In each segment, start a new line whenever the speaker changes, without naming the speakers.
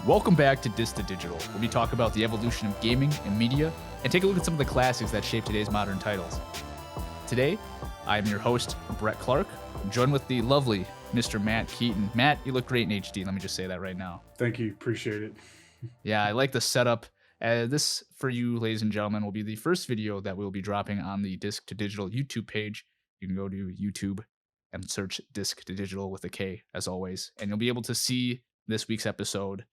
Welcome back to Disc to Digital, where we talk about the evolution of gaming and media and take a look at some of the classics that shape today's modern titles. Today, I am your host, Brett Clark, joined with the lovely Mr. Matt Keaton. Matt, you look great in HD. Let me just say that right now.
Thank you. Appreciate it.
Yeah, I like the setup. This, for you, ladies and gentlemen, will be the first video that we'll be dropping on the Disc to Digital YouTube page. You can go to YouTube and search Disc to Digital with a K, as always, and you'll be able to see this week's episode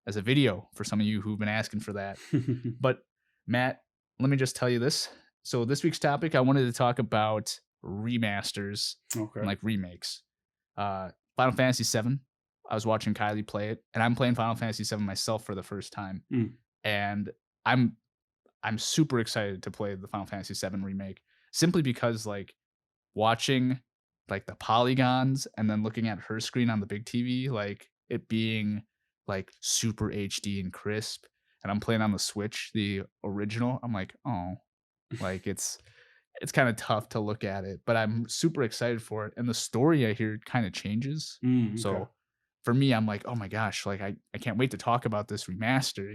as a video for some of you who've been asking for that. But Matt, let me just tell you this. So this week's topic, I wanted to talk about remasters
Okay.
and like remakes. Final Fantasy VII. I was watching Kylie play it, and I'm playing Final Fantasy VII myself for the first time,
Mm.
and I'm super excited to play the Final Fantasy VII remake simply because like watching like the polygons and then looking at her screen on the big TV, like it being like super HD and crisp, and I'm playing on the Switch, the original. I'm like, oh, like it's kind of tough to look at it, but I'm super excited for it. And the story I hear kind of changes.
Okay.
So for me, I'm like, oh my gosh, like I can't wait to talk about this remaster,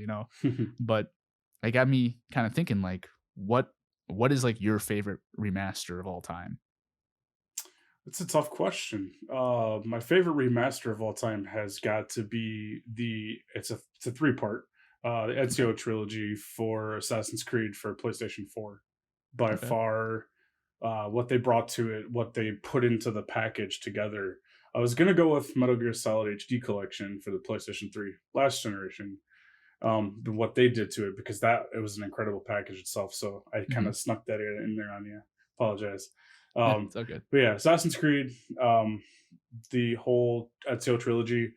But it got me kind of thinking like what is like your favorite remaster of all time?
That's a tough question. My favorite remaster of all time has got to be it's a three-part, the
Okay.
Ezio trilogy for Assassin's Creed for PlayStation 4. By
Okay.
far, what they brought to it, what they put into the package together. I was gonna go with Metal Gear Solid HD Collection for the PlayStation 3 last generation. What they did to it, because that it was an incredible package itself. So I kind
Mhm.
of snuck that in there on you. Apologize.
Yeah,
Um,
it's all good.
but yeah, Assassin's Creed, the whole Ezio trilogy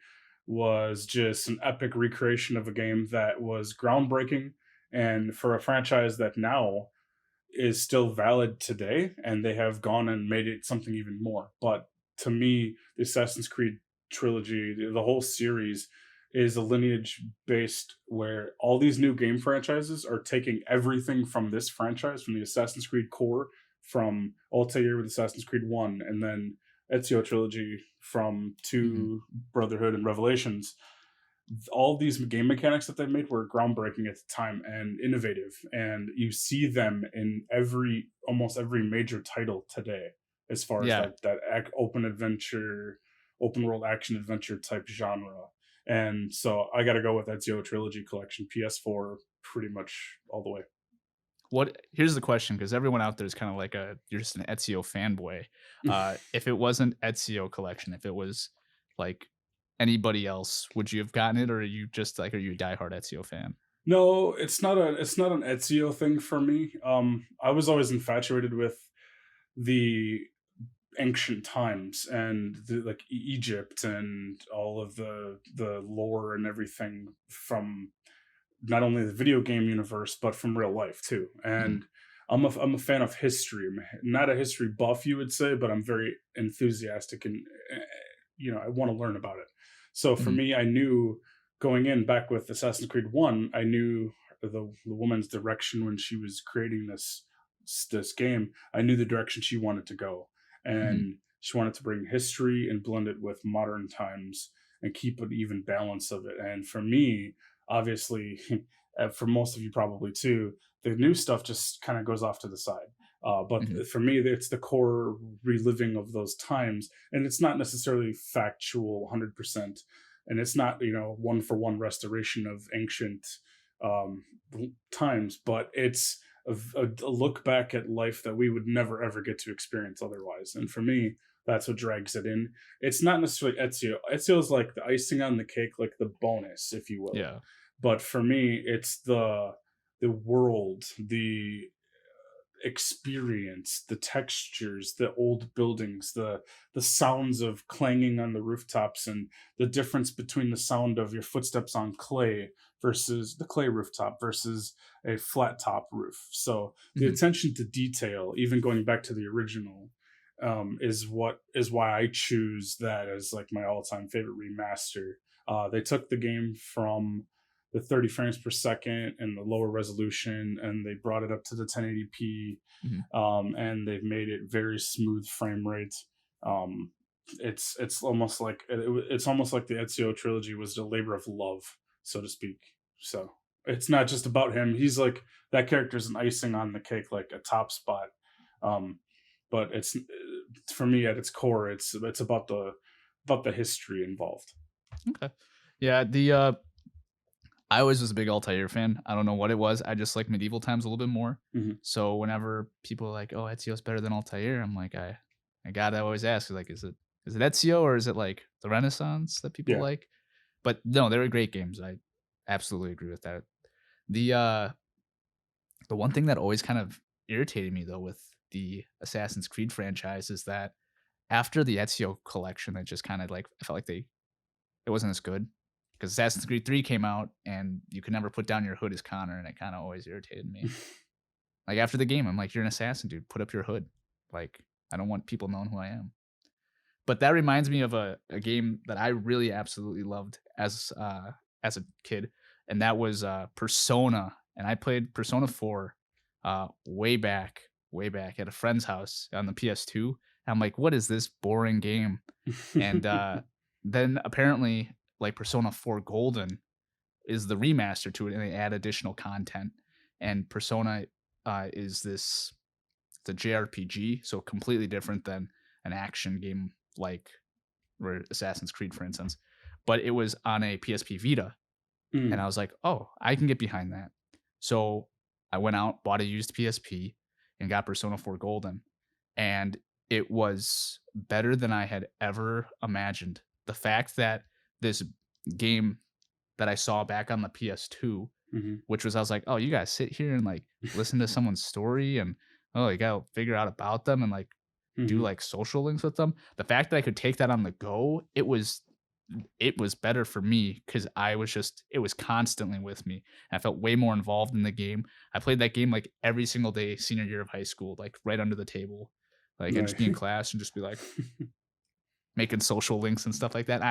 was just an epic recreation of a game that was groundbreaking, and for a franchise that now is still valid today, and they have gone and made it something even more. But to me, the Assassin's Creed trilogy, the whole series, is a lineage based where all these new game franchises are taking everything from this franchise, from the Assassin's Creed core, from Altair with Assassin's Creed 1, and then Ezio trilogy from
Mhm.
2 Brotherhood and Revelations. All these game mechanics that they made were groundbreaking at the time and innovative, and you see them in almost every major title today, as far as
Yeah.
that open world action adventure type genre. And so I got to go with Ezio trilogy collection, PS4, pretty much all the way.
What Here's the question, because everyone out there is kind of like you're just an Ezio fanboy. If it wasn't Ezio collection, if it was like anybody else, would you have gotten it, or are you a diehard Ezio fan?
No, it's not an Ezio thing for me. I was always infatuated with the ancient times and like Egypt and all of the lore and everything from not only the video game universe but from real life too.
Mhm.
And I'm a fan of history. I'm not a history buff, you would say, but I'm very enthusiastic and I want to learn about it. So for
Mhm.
me, I knew going in back with Assassin's Creed 1, I knew the woman's direction when she was creating this game. I knew the direction she wanted to go,
Mhm.
and she wanted to bring history and blend it with modern times and keep an even balance of it. And for me, obviously, for most of you probably too, the new stuff just kind of goes off to the side. But
Mhm.
for me, it's the core reliving of those times, and it's not necessarily factual 100%, and it's not one for one restoration of ancient um, times, but it's a look back at life that we would never ever get to experience otherwise. And for me, that's what drags it in. It's not necessarily Ezio. Ezio is like the icing on the cake, like the bonus, if you will.
Yeah.
But for me, it's the world, the experience, the textures, the old buildings, the sounds of clanging on the rooftops, and the difference between the sound of your footsteps on clay versus the clay rooftop versus a flat top roof. So the
Mhm.
attention to detail, even going back to the original, is why I choose that as like my all-time favorite remaster. They took the game from the 30 frames per second and the lower resolution, and they brought it up to the 1080p,
Mhm.
and they've made it very smooth frame rate. Um, it's almost like it's almost like the Ezio trilogy was a labor of love, so to speak. So it's not just about him. He's like that character's an icing on the cake, like a top spot. Um, but it's for me at its core, it's about the history involved.
Okay. Yeah, I always was a big Altair fan. I don't know what it was. I just like medieval times a little bit more.
Hmm.
So whenever people are like, "Oh, Ezio's better than Altair," I'm like, I gotta always ask, like, is it Ezio or is it like the Renaissance that people
Yeah.
like? But no, they were great games. I absolutely agree with that. The uh the one thing that always kind of irritated me though with the Assassin's Creed franchise is that after the Ezio collection, it just kind of like I felt like it wasn't as good because Assassin's Creed 3 came out and you could never put down your hood as Connor, and it kind of always irritated me. Like after the game, I'm like, you're an assassin, dude. Put up your hood. Like I don't want people knowing who I am. But that reminds me of a game that I really absolutely loved as a kid, and that was Persona. And I played Persona 4 way back at a friend's house on the PS2. And I'm like, what is this boring game? And then apparently, like Persona 4 Golden is the remaster to it, and they add additional content. And Persona is this it's a JRPG, so completely different than an action game like Assassin's Creed, for instance. But it was on a PSP Vita, and I
Mm,
was like, "Oh, I can get behind that." So I went out, bought a used PSP, and got Persona 4 Golden, and it was better than I had ever imagined. The fact that this game that I saw back on the PS2,
mhm,
which was I was like, "Oh, you guys sit here and, like, listen to someone's story and, oh, you gotta figure out about them and, like, do,
mhm.
like, social links with them." The fact that I could take that on the go, it was better for me because I was just it was constantly with me. I felt way more involved in the game. I played that game, like, every single day senior year of high school, like, right under the table. Like, I'd just
Right.
be in class and just be, like, making social links and stuff like that.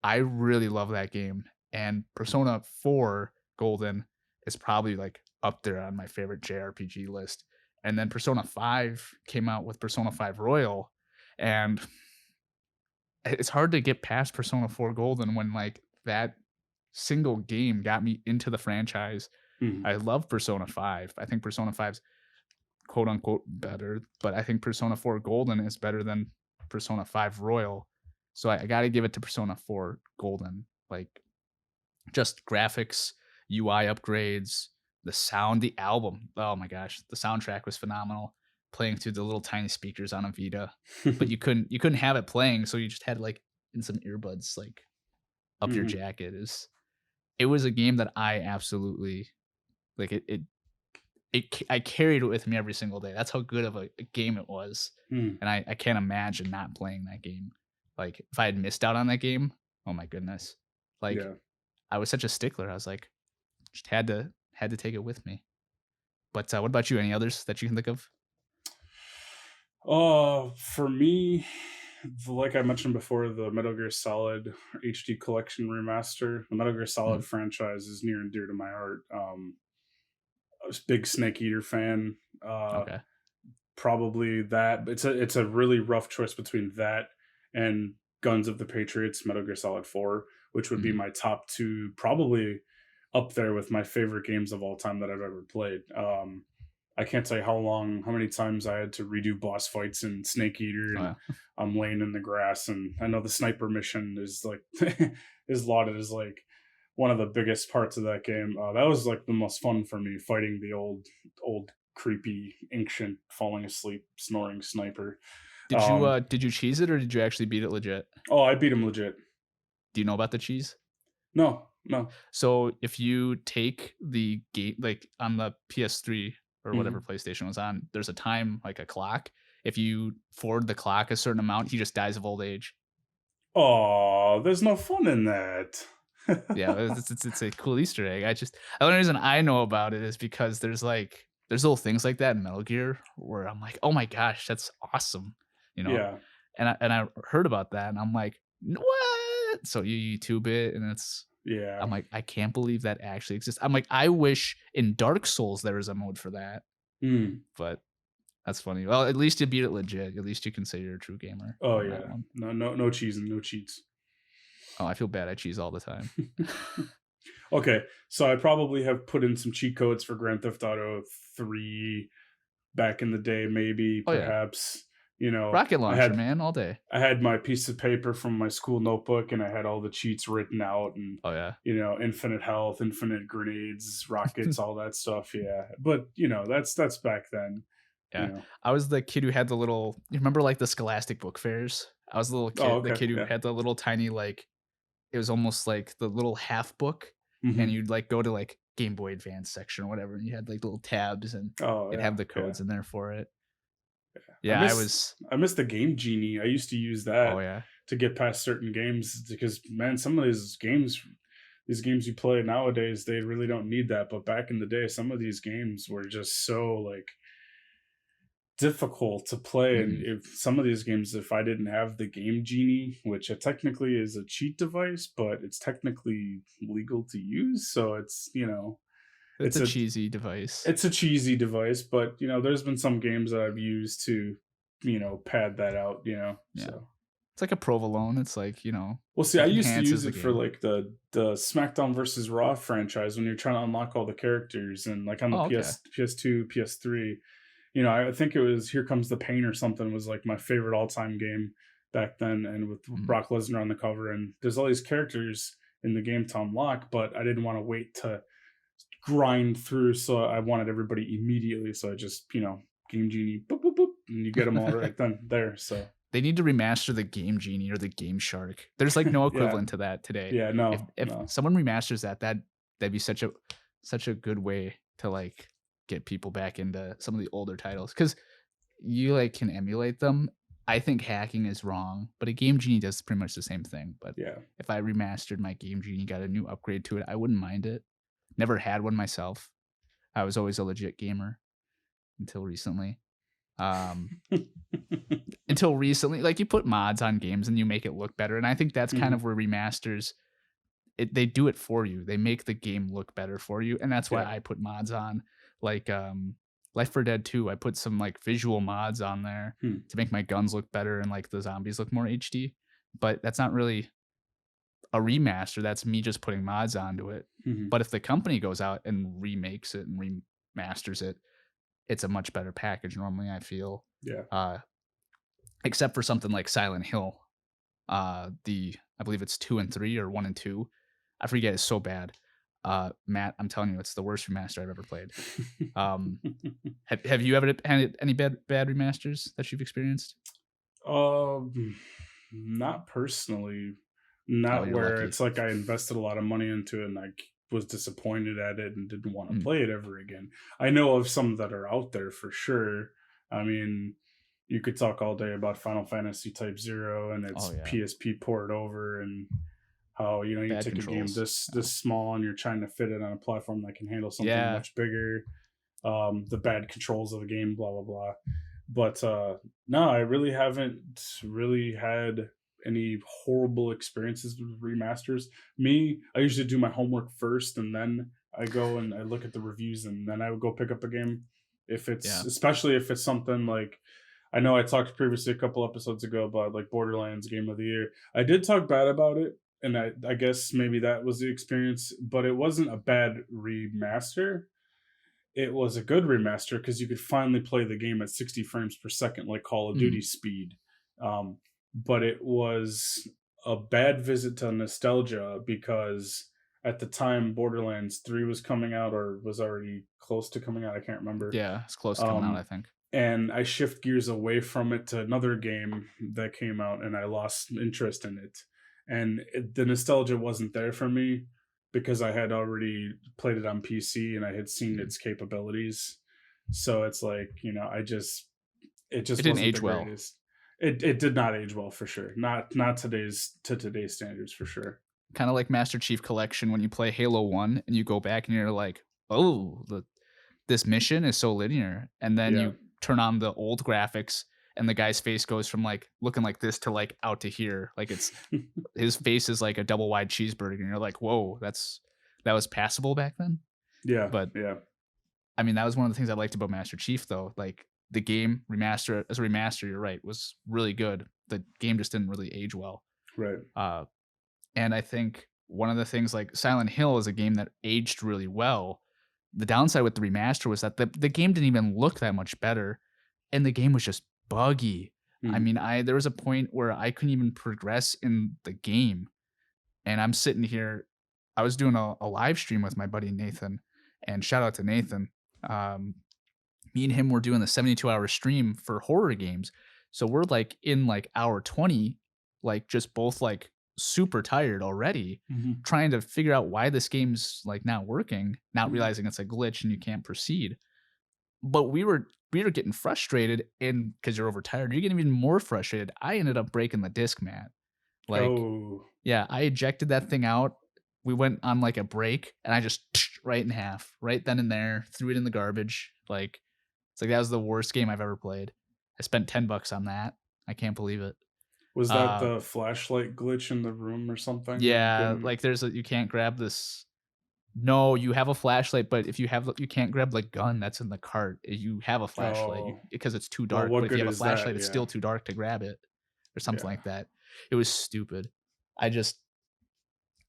I really love that game, and Persona 4 Golden is probably, like, up there on my favorite JRPG list, and then Persona 5 came out with Persona 5 Royal, and it's hard to get past Persona 4 Golden when, like, that single game got me into the franchise.
Mhm.
I love Persona 5. I think Persona 5's quote unquote better, but I think Persona 4 Golden is better than Persona 5 Royal. So I gotta give it to Persona 4 Golden. Like just graphics, UI upgrades, the sound, the album. Oh my gosh, the soundtrack was phenomenal. Playing through the little tiny speakers on a Vita, but you couldn't have it playing, so you just had like in some earbuds like up your
Mhm.
jacket. Is it was a game that I absolutely like. I carried it with me every single day. That's how good of a game it was,
Mm.
and I can't imagine not playing that game. Like if I had missed out on that game, oh my goodness. Like
Yeah.
I was such a stickler. I was like, just had to take it with me. But, what about you? Any others that you can think of?
For me, like I mentioned before, the Metal Gear Solid HD Collection remaster, the Metal Gear
Mhm.
Solid franchise is near and dear to my heart. I was a big Snake Eater fan. Uh,
Okay.
Probably that. It's a really rough choice between that and Guns of the Patriots, Metal Gear Solid 4, which would be
Mhm.
my top two, probably up there with my favorite games of all time that I've ever played. I can't tell you how many times I had to redo boss fights in Snake Eater,
Oh,
and
yeah.
I'm laying in the grass, and I know the sniper mission is like is lauded as like one of the biggest parts of that game. That was like the most fun for me, fighting the old creepy ancient falling asleep snoring sniper. Um,
Did you cheese it or did you actually beat it legit?
oh, I beat him legit.
Do you know about the cheese?
No, no.
So, if you take the gate like, on the PS3 or whatever
Hmm.
PlayStation was on, there's a time, like a clock. If you forward the clock a certain amount, he just dies of old age.
Oh, there's no fun in that.
Yeah, it's a cool Easter egg. The only reason I know about it is because there's little things like that in Metal Gear where I'm like, "Oh my gosh, that's awesome," you know?
Yeah,
And I heard about that and I'm like, "What?" So you YouTube it and
yeah.
I'm like, "I can't believe that actually exists." I'm like, "I wish in Dark Souls there was a mode for that,"
Mm.
but That's funny. Well, at least you beat it legit. At least you can say you're a true gamer
Oh
on that
yeah,
one.
no cheesing, no cheats.
Oh, I feel bad. I cheese all the time.
Okay, so I probably have put in some cheat codes for Grand Theft Auto 3 back in the day, maybe,
Oh yeah,
perhaps. You know,
rocket
I
launcher,
had
man, all day.
I had my piece of paper from my school notebook and I had all the cheats written out and
Oh yeah,
infinite health, infinite grenades, rockets, all that stuff. Yeah. But that's back then, you
yeah.
know.
I was the kid who had the little. You remember like the Scholastic book fairs? I was the little
Oh,
kid, the
okay.
kid who
Yeah.
had the little tiny like. It was almost like the little half book, and
Hmm.
you'd like go to like Game Boy Advance section or whatever, and you had like little tabs, and
Oh
it'd
yeah.
have the
Yeah.
codes in there for it.
I
Yeah, I
miss
was.
I miss the Game Genie. I used to use
Oh
that
yeah,
to get past certain games because man, some of these games you play nowadays, they really don't need that. But back in the day, some of these games were just so like difficult to play. And
mhm.
if some of these games, if I didn't have the Game Genie, which it technically is a cheat device, but it's technically legal to use, so
It's
it's
a
a
cheesy device.
it's a cheesy device, but there's been some games that I've used to, pad that out,
Yeah,
so.
it's like a provolone. It's like
Well, see, I
it
used to
enhances
use
the
it for
game.
like the SmackDown versus Raw franchise when you're trying to unlock all the characters and like on the
Oh, okay.
PS2, PS3. I think it was Here Comes the Pain or something was like my favorite all-time game back then, and with
Mhm.
Brock Lesnar on the cover, and there's all these characters in the game to unlock, but I didn't want to wait to grind through, so I wanted everybody immediately. So I just, Game Genie, boop, boop, boop, and you get them all right then there. So
They need to remaster the Game Genie or the Game Shark. There's, like, no
yeah,
equivalent to that today.
yeah,
If
no,
someone remasters that, that'd be such a good way to, like, get people back into some of the older titles because you, like, can emulate them. I think hacking is wrong, but a Game Genie does pretty much the same thing, but
yeah.
if I remastered my Game Genie, got a new upgrade to it, I wouldn't mind it. Never had one myself. I was always a legit gamer until recently. Um Until recently, like, you put mods on games and you make it look better, and I think that's kind
Hmm.
of where remasters they do it for you. They make the game look better for you, and that's why
Yeah.
I put mods on, like, Left 4 Dead 2, I put some, like, visual mods on there
Hmm.
to make my guns look better and, like, the zombies look more HD, but that's not really a remaster, that's me just putting mods onto it.
Hmm.
But if the company goes out and remakes it and remasters it, it's a much better package normally, I feel.
Yeah.
Uh, except for something like Silent Hill. The I believe it's 2 and 3 or 1 and 2. I forget, it's so bad. Matt, I'm telling you, it's the worst remaster I've ever played. Um, have you ever had any bad remasters that you've experienced?
Um, Not personally.
Oh,
Not
you're
where
lucky.
it's like I invested a lot of money into it and I was disappointed at it and didn't want to
Mm,
play it ever again. I know of some that are out there for sure. I mean, you could talk all day about Final Fantasy Type Zero and
oh,
its
yeah.
PSP port over and how you
Bad
take a game
controls.
this small and you're trying to fit it on a platform that can handle something
Yeah.
much bigger. The bad controls of the game, blah blah blah. But no, I really haven't really had any horrible experiences with remasters. Me, I usually do my homework first, and then I go and I look at the reviews, and then I would go pick up a game. If it's
Yeah.
especially if it's something like I know I talked previously a couple episodes ago about like Borderlands Game of the Year. I did talk bad about it, and I guess maybe that was the experience, but it wasn't a bad remaster. It was a good remaster because you could finally play the game at 60 frames per second, like Call of
Mhm.
Duty speed. Um, but it was a bad visit to nostalgia because at the time Borderlands 3 was coming out or was already close to coming out. I can't remember.
Yeah, it's close to coming out, I
Um,
think.
and I shift gears away from it to another game that came out, and I lost interest in it. And the nostalgia wasn't there for me because I had already played it on PC and I had seen
Mhm.
its capabilities. So it's like it
It
just
didn't
wasn't the
age well.
greatest. It did not age well for sure. Not today's standards for sure.
Kinda like Master Chief Collection when you play Halo 1 and you go back and you're like, "Oh, this mission is so linear," and then
Yeah.
you turn on the old graphics and the guy's face goes from, like, looking like this to, like, out to here, like, it's his face is like a double wide cheeseburger, and you're like, "Whoa, that was passable back then?"
Yeah,
But,
yeah.
I mean, that was one of the things I liked about Master Chief, though, like, the game remaster as a remaster, you're right, was really good. The game just didn't really age well.
Right.
Uh, and I think one of the things like Silent Hill is a game that aged really well. The downside with the remaster was that the game didn't even look that much better, and the game was just buggy. I
Mhm.
mean, I there was a point where I couldn't even progress in the game, and I'm sitting here. I was doing a live stream with my buddy Nathan, and shout out to Nathan. Um, Me and him were doing the 72-hour stream for horror games. So we're like in like hour 20, like just both like super tired already,
Mhm.
trying to figure out why this game's like not working, not
Mhm.
realizing it's a glitch and you can't proceed. But we were getting frustrated, and because you're overtired, you're getting even more frustrated. I ended up breaking the disc mat. Like,
Oh,
yeah, I ejected that thing out. We went on like a break and I just right in half, right then and there, threw it in the garbage. Like it's like that was the worst game I've ever played. I spent $10 on that. I can't believe it.
was that
Uh
the flashlight glitch in the room or something that you
yeah,
couldn't?
like there's a you can't grab this. No, you have a flashlight, but if you have you can't grab the gun that's in the cart. You have a flashlight
Oh,
because it's too
well,
dark, but
what
if you
good
have a
is that?
flashlight, it's
Yeah,
still too dark to grab it or something
yeah.
like that. It was stupid. I just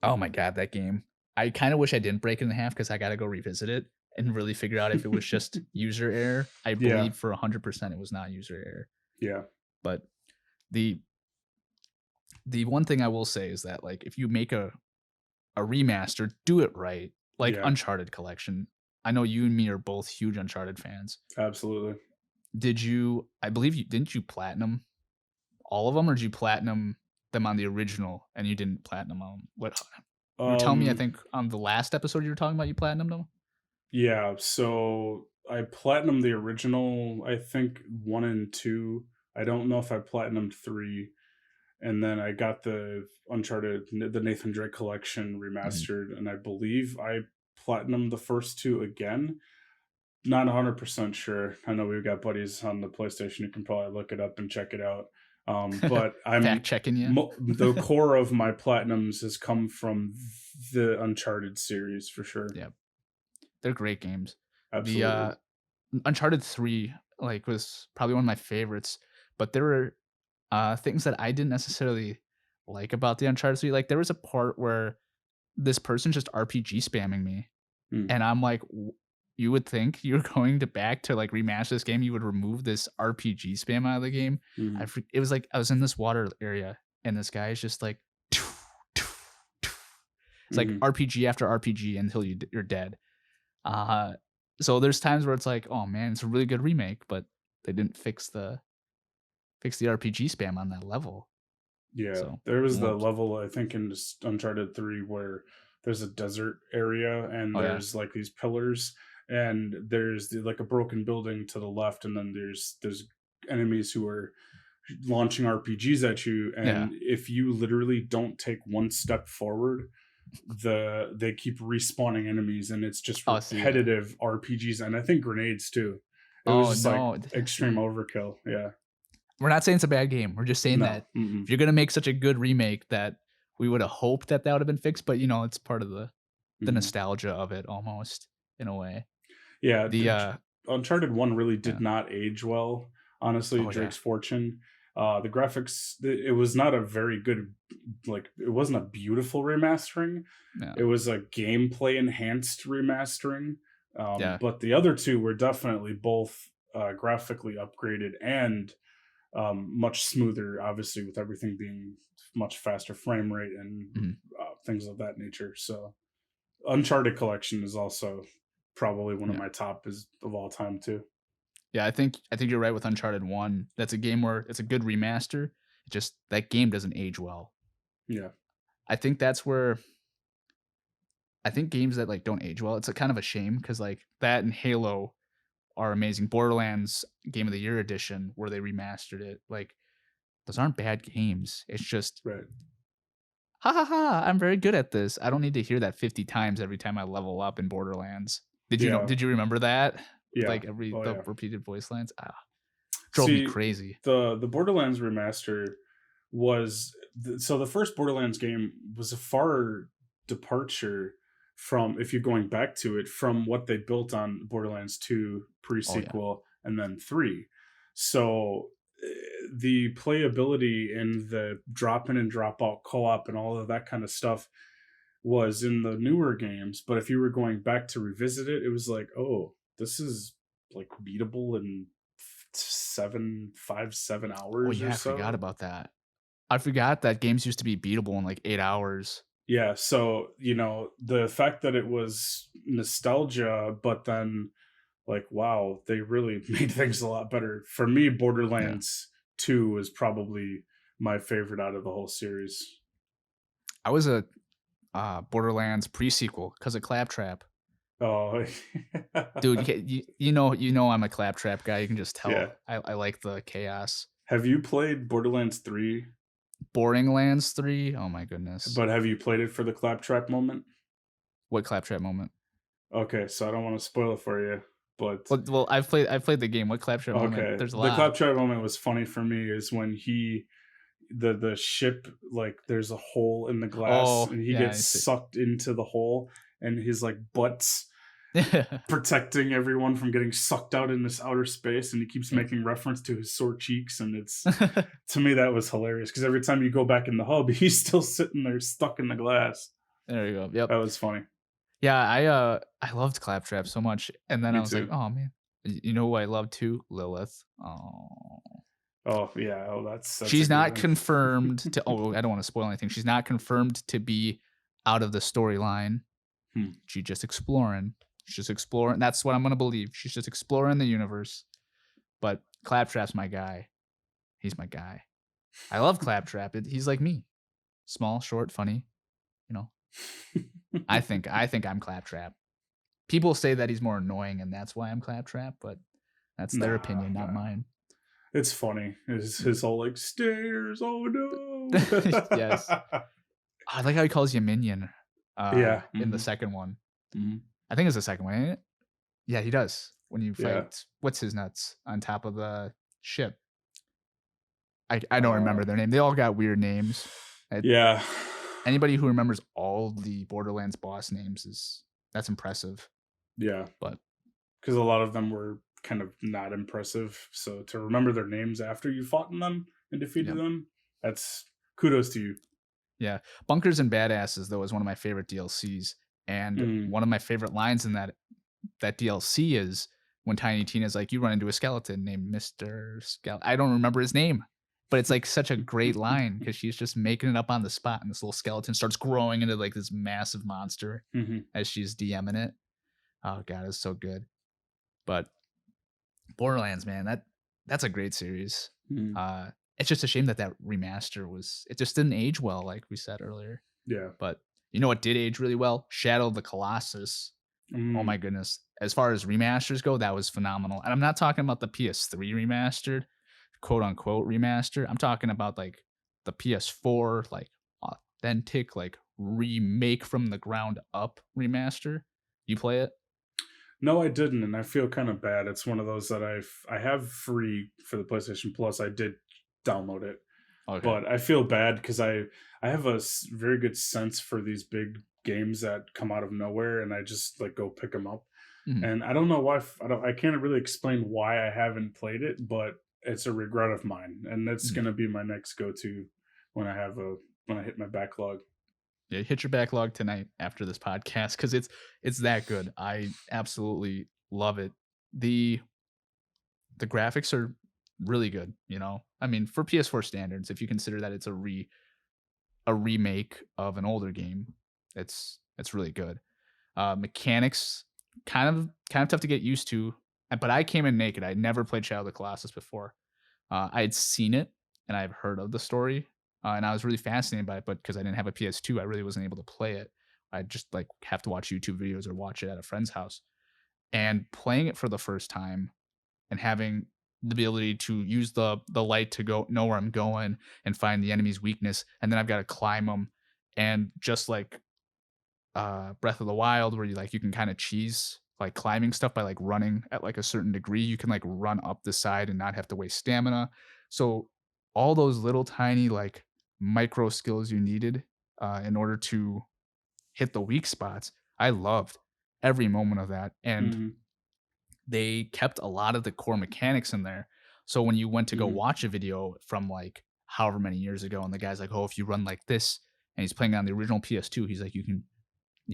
Oh my god, that game. I kinda wish I didn't break it in half because I gotta go revisit it and really figure out if it was just user error. I
Yeah,
believe for 100% it was not user error.
yeah,
But the the one thing I will say is that, like, if you make a remaster, do it right. Like
yeah,
Uncharted Collection. I know you and me are both huge Uncharted fans.
absolutely.
Did you I believe you didn't you platinum all of them, or did you platinum them on the original and you didn't platinum on what you were telling me, I
Um,
think, on the last episode you were talking about you platinumed them?
yeah, so I platinumed the original, I think 1 and 2. I don't know if I platinumed 3, and then I got the the Nathan Drake Collection
Mhm.
remastered, and I believe I platinumed the first 2 again. Not 100% sure. I know we've got buddies on the PlayStation who can probably look it up and check it out. But
Fact checking you.
the core of my platinums has come from the Uncharted series for sure.
Yeah, they're great games. The,
Absolutely.
Uncharted 3, like, was probably one of my favorites, but there were, things that I didn't necessarily like about the Uncharted 3, like, there was a part where this person just RPG spamming me,
Mm,
and I'm like, "W you would think you're going to back to, like, remaster this game, you would remove this RPG spam out of the game."
mhm,
It was like I was in this water area, and this guy is just like, it's like
mhm.
RPG after RPG until you're dead. Uh, so there's times where it's like, "Oh, man, it's a really good remake," but they didn't fix the RPG spam on that level.
Yeah,
So,
there was the
whoops.
level I think in Uncharted 3 where there's a desert area and
Oh, yeah.
there's like these pillars and there's like a broken building to the left and then there's enemies who are launching RPGs at you
Yeah.
and if you literally don't take one step forward, they keep respawning enemies and it's just
Oh, see, yeah.
repetitive RPGs and I think grenades too. It was
Oh,
just like
no.
extreme overkill. Yeah.
We're not saying it's a bad game. We're just saying
No.
that if
Mm-mm.
you're gonna make such a good remake that we would have hoped that that would have been fixed, but, it's part of the
Mhm.
nostalgia of it almost in a way.
Yeah,
The,
Uncharted 1 really did
yeah.
not age well, honestly,
Oh, yeah.
Drake's Fortune. The graphics, it was not a very good, like, it wasn't a beautiful remastering.
Yeah.
It was a gameplay enhanced remastering.
Yeah.
But the other two were definitely both graphically upgraded and much smoother, obviously, with everything being much faster frame rate and
Mhm.
things of that nature. So, Uncharted Collection is also probably one of
Yeah.
my top is of all time too.
Yeah, I think you're right with Uncharted 1. That's a game where it's a good remaster, it just that game doesn't age well.
Yeah.
I think that's where I think games that, like, don't age well, it's a kind of a shame because like, that and Halo are amazing. Borderlands Game of the Year edition where they remastered it, like, those aren't bad games. It's just,
Right.
"Ha ha ha, I'm very good at this." I don't need to hear that 50 times every time I level up in Borderlands.
Yeah.
Did you remember that? With,
Yeah.
like, every
Oh
the
yeah.
repeated voice lines? Ah, drove me
See,
crazy.
the Borderlands remaster was so the first Borderlands game was a far departure from if you're going back to it from what they built on Borderlands 2
Oh, yeah.
pre-sequel and then 3. So the playability and the drop in and drop out co-op and all of that kind of stuff was in the newer games, but if you were going back to revisit it, it was like, oh, this is like beatable in 7
Oh,
hours or
yeah, I forgot
so.
about that. I forgot that games used to be beatable in, like, 8 hours.
Yeah, so the fact that it was nostalgia, but then like, wow, they really made things a lot better. For me,
Yeah.
Borderlands 2 is probably my favorite out of the whole series.
I was a, Borderlands pre-sequel because of Claptrap.
Oh,
Dude, you know I'm a Claptrap guy, you can just
yeah.
tell. I like the chaos.
Have you played Borderlands 3?
Boring Lands 3? Oh my goodness.
But have you played it for the claptrap moment?
What Claptrap moment?
Okay, so I don't want to spoil it for you, but
Well, I've played the game. What Claptrap moment?
okay,
There's a
the
lot.
claptrap moment was funny for me is when the ship, like there's a hole in the glass
Oh,
and he
yeah,
gets
I see.
sucked into the hole and his like butt's protecting everyone from getting sucked out in this outer space, and he keeps
Yeah.
making reference to his sore cheeks, and it's to me that was hilarious because every time you go back in the hub he's still sitting there stuck in the glass.
There you go,
That
yep.
was funny.
Yeah, I loved Claptrap so much, and then
Me
I was like,
too.
"Oh, man." You know who I love too? Lilith. Oh.
Oh yeah, oh that's a
She's
good
not
one.
confirmed to I don't wanna spoil anything. She's not confirmed to be out of the storyline.
Hmm.
She's just exploring. She's just exploring. That's what I'm gonna believe. She's just exploring the universe. But Claptrap's my guy. He's my guy. I love Claptrap. He's like me. Small, short, funny, you know? I think I'm Claptrap. People say that he's more annoying and that's why I'm Claptrap, but that's their
Nah,
opinion, not
nah.
mine.
It's funny. It's his whole like stairs. Oh
Yes.
no.
I like how he calls you minion,
Yeah.
in the
Hmm.
second one.
Hmm.
I think it's the second one, ain't it? Yeah, he does. When you
Yeah.
fight what's his nuts on top of the ship. I don't
Uh,
remember their name. They all got weird names. I
yeah.
Anybody who remembers all the Borderlands boss names is that's impressive,
Yeah.
but
Because a lot of them were kind of not impressive. So to remember their names after you fought in them and defeated
yeah.
them, that's kudos to you.
Yeah. Bunkers and Badasses, though, is one of my favorite DLCs, and
Mm.
one of my favorite lines in that DLC is when Tiny Tina's like, "You run into a skeleton named Mr. I don't remember his name, but it's, like, such a great line because she's just making it up on the spot, and this little skeleton starts growing into, like, this massive monster
Hmm.
as she's DMing it. Oh god, it's so good. But Borderlands, man, that's a great series.
Mm.
It's just a shame that remaster was it just didn't age well, like we said earlier.
Yeah.
But you know what did age really well? Shadow of the Colossus. Oh my
Mm.
goodness. As far as remasters go, that was phenomenal. And I'm not talking about the PS3 remastered, quote unquote remaster. I'm talking about like the PS4, like authentic, like remake from the ground up remaster. You play it?
No, I didn't, and I feel kind of bad. It's one of those that I have free for the PlayStation Plus. I did download it,
Okay.
but I feel bad because I have a very good sense for these big games that come out of nowhere, and I just like go pick them up.
Mhm.
And I don't know why I can't really explain why I haven't played it, but it's a regret of mine, and that's
Mhm.
gonna be my next go to when I have a when I hit my backlog.
Yeah, hit your backlog tonight after this podcast because it's that good. I absolutely love it. The the graphics are really good, you know? I mean, for PS4 standards, if you consider that it's a remake of an older game, it's really good. Mechanics kind of tough to get used to, but I came in naked. I never played Shadow of the Colossus before. I had seen it and I've heard of the story, and I was really fascinated by it, but because I didn't have a PS2, I really wasn't able to play it. I just like have to watch YouTube videos or watch it at a friend's house. And playing it for the first time and having the ability to use the light to go know where I'm going and find the enemy's weakness, and then I've got to climb them. And just like Breath of the Wild, where you can kind of cheese like climbing stuff by like running at like a certain degree, you can like run up the side and not have to waste stamina. So all those little tiny like micro skills you needed in order to hit the weak spots, I loved every moment of that. And
Mhm.
they kept a lot of the core mechanics in there. So when you went to go
Mhm.
watch a video from like however many years ago, and the guy's like, "Oh, if you run like this," and he's playing on the original PS2, he's like, "You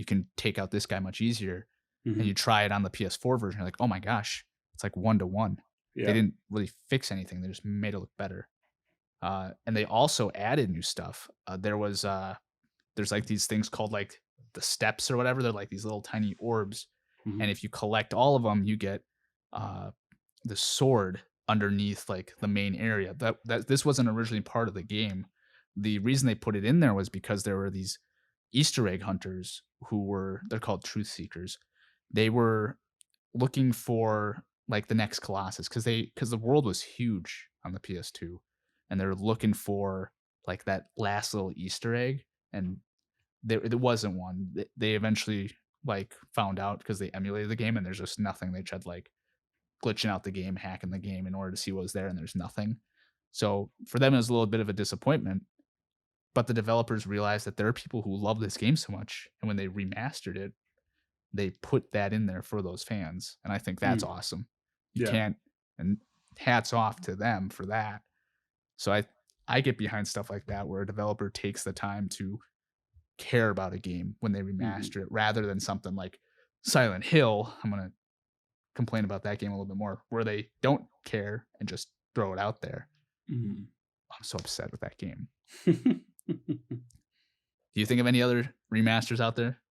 can take out this guy much easier." And you
Mhm.
try it on the PS4 version, you're like, "Oh my gosh, it's like 1 to 1." They
Yeah.
didn't really fix anything; they just made it look better. And they also added new stuff. There's like these things called like the steps or whatever. They're like these little tiny orbs, and
Mhm.
if you collect all of them, you get uh, the sword underneath like the main area. That this wasn't originally part of the game. The reason they put it in there was because there were these Easter egg hunters they're called truth seekers. They were looking for like the next Colossus because the world was huge on the PS2, and they're looking for like that last little Easter egg, and there wasn't one. They eventually like found out because they emulated the game, and there's just nothing. They tried like glitching out the game, hacking the game in order to see what was there, and there's nothing. So for them, it was a little bit of a disappointment. But the developers realized that there are people who love this game so much, and when they remastered it, they put that in there for those fans, and I think that's
Mm.
awesome. You
Yeah.
can't and hats off to them for that. So I get behind stuff like that where a developer takes the time to care about a game when they
Mhm.
remaster it rather than something like Silent Hill. I'm gonna complain about that game a little bit more, where they don't care and just throw it out there.
Mhm.
I'm so upset with that game. Do you think of any other remasters out there?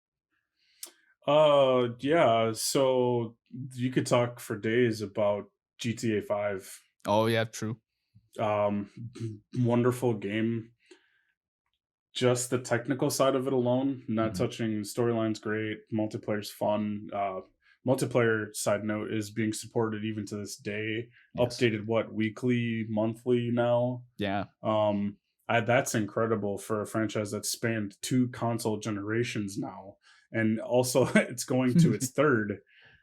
Yeah, so you could talk for days about GTA 5.
Oh yeah, true.
Um, wonderful game. Just the technical side of it alone, not
Mhm.
touching storyline's great, multiplayer's fun. Multiplayer side note is being supported even to this day.
Yes.
Updated what weekly, monthly now.
Yeah.
Um, that's incredible for a franchise that spanned two console generations now, and also it's going to its third.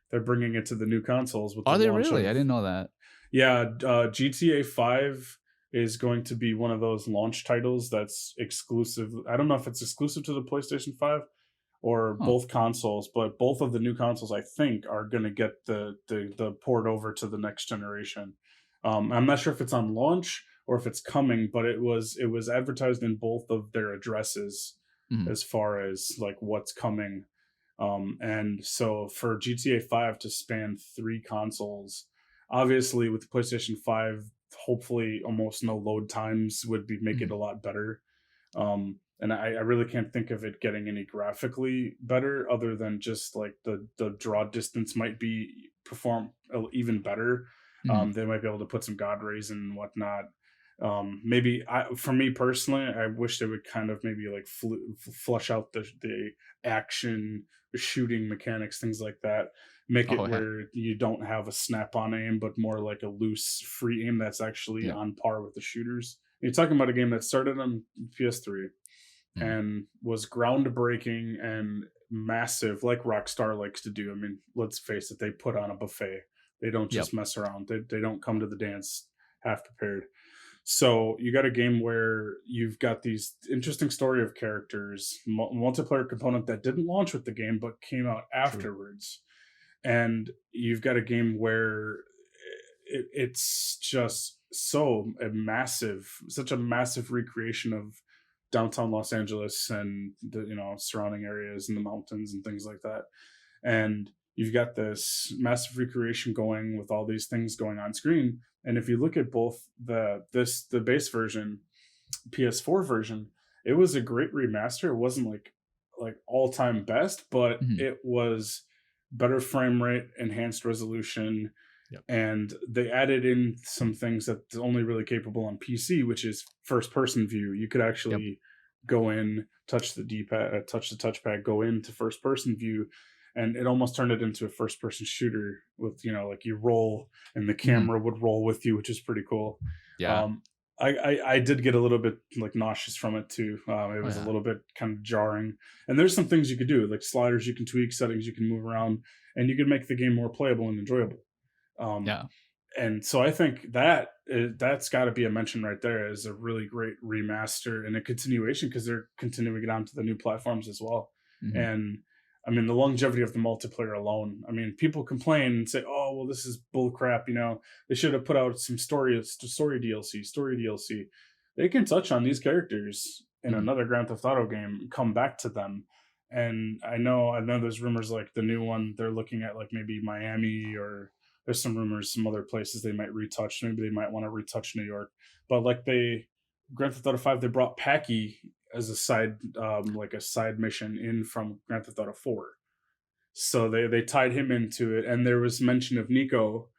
They're bringing it to the new consoles with the
Are they
launch
really? I
of
didn't know that.
yeah, GTA 5 is going to be one of those launch titles that's exclusive. I don't know if it's exclusive to the PlayStation 5 or
Huh.
both consoles, but both of the new consoles I think are going to get the port over to the next generation. I'm not sure if it's on launch or if it's coming, but it was advertised in both of their addresses
Mhm.
as far as like what's coming. And so for GTA 5 to span three consoles, obviously with the PlayStation 5, hopefully almost no load times would be make it
Mhm.
a lot better. And I really can't think of it getting any graphically better other than just like the draw distance might be perform even better.
Mhm.
They might be able to put some god rays and whatnot. Maybe for me personally, I wish they would kind of maybe like flush out the action, shooting mechanics, things like that. Make it
Oh yeah.
where you don't have a snap-on aim, but more like a loose, free aim that's actually
Yep.
on par with the shooters. You're talking about a game that started on PS3
Mhm.
and was groundbreaking and massive, like Rockstar likes to do. I mean, let's face it, they put on a buffet. They don't
Yep.
just mess around. They don't come to the dance half prepared. So you got a game where you've got these interesting story of characters, multiplayer component that didn't launch with the game but came out
True.
afterwards, and you've got a game where it's just such a massive recreation of downtown Los Angeles and the surrounding areas and the mountains and things like that. And you've got this massive recreation going with all these things going on screen. And if you look at both the base version, PS4 version, it was a great remaster. It wasn't like all time best, but
Mhm.
it was better frame rate, enhanced resolution,
Yep.
and they added in some things that's only really capable on PC, which is first person view. You could
Yep.
actually go in, touch the D-pad, touch the touchpad, go into first person view, and it almost turned it into a first person shooter with like you roll and the
Mhm.
camera would roll with you, which is pretty cool.
Yeah.
Um, I did get a little bit like nauseous from it too. It
Oh
was a
yeah.
little bit kind of jarring, and there's some things you could do like sliders you can tweak, settings you can move around, and you can make the game more playable and enjoyable. Um,
Yeah.
and so I think that's got to be a mention right there as a really great remaster and a continuation because they're continuing it on to the new platforms as well.
Mhm.
And I mean, the longevity of the multiplayer alone. I mean, people complain and say, "Oh, well, this is bull crap." They should have put out some story DLC, story DLC. They can touch on these characters in
Mhm.
another Grand Theft Auto game, come back to them. And I know there's rumors like the new one they're looking at, like maybe Miami, or there's some rumors some other places they might retouch. Maybe they might want to retouch New York, but like they Grand Theft Auto 5, they brought Packy as a side, like a side mission in from Grand Theft Auto 4. So they tied him into it, and there was mention of Nico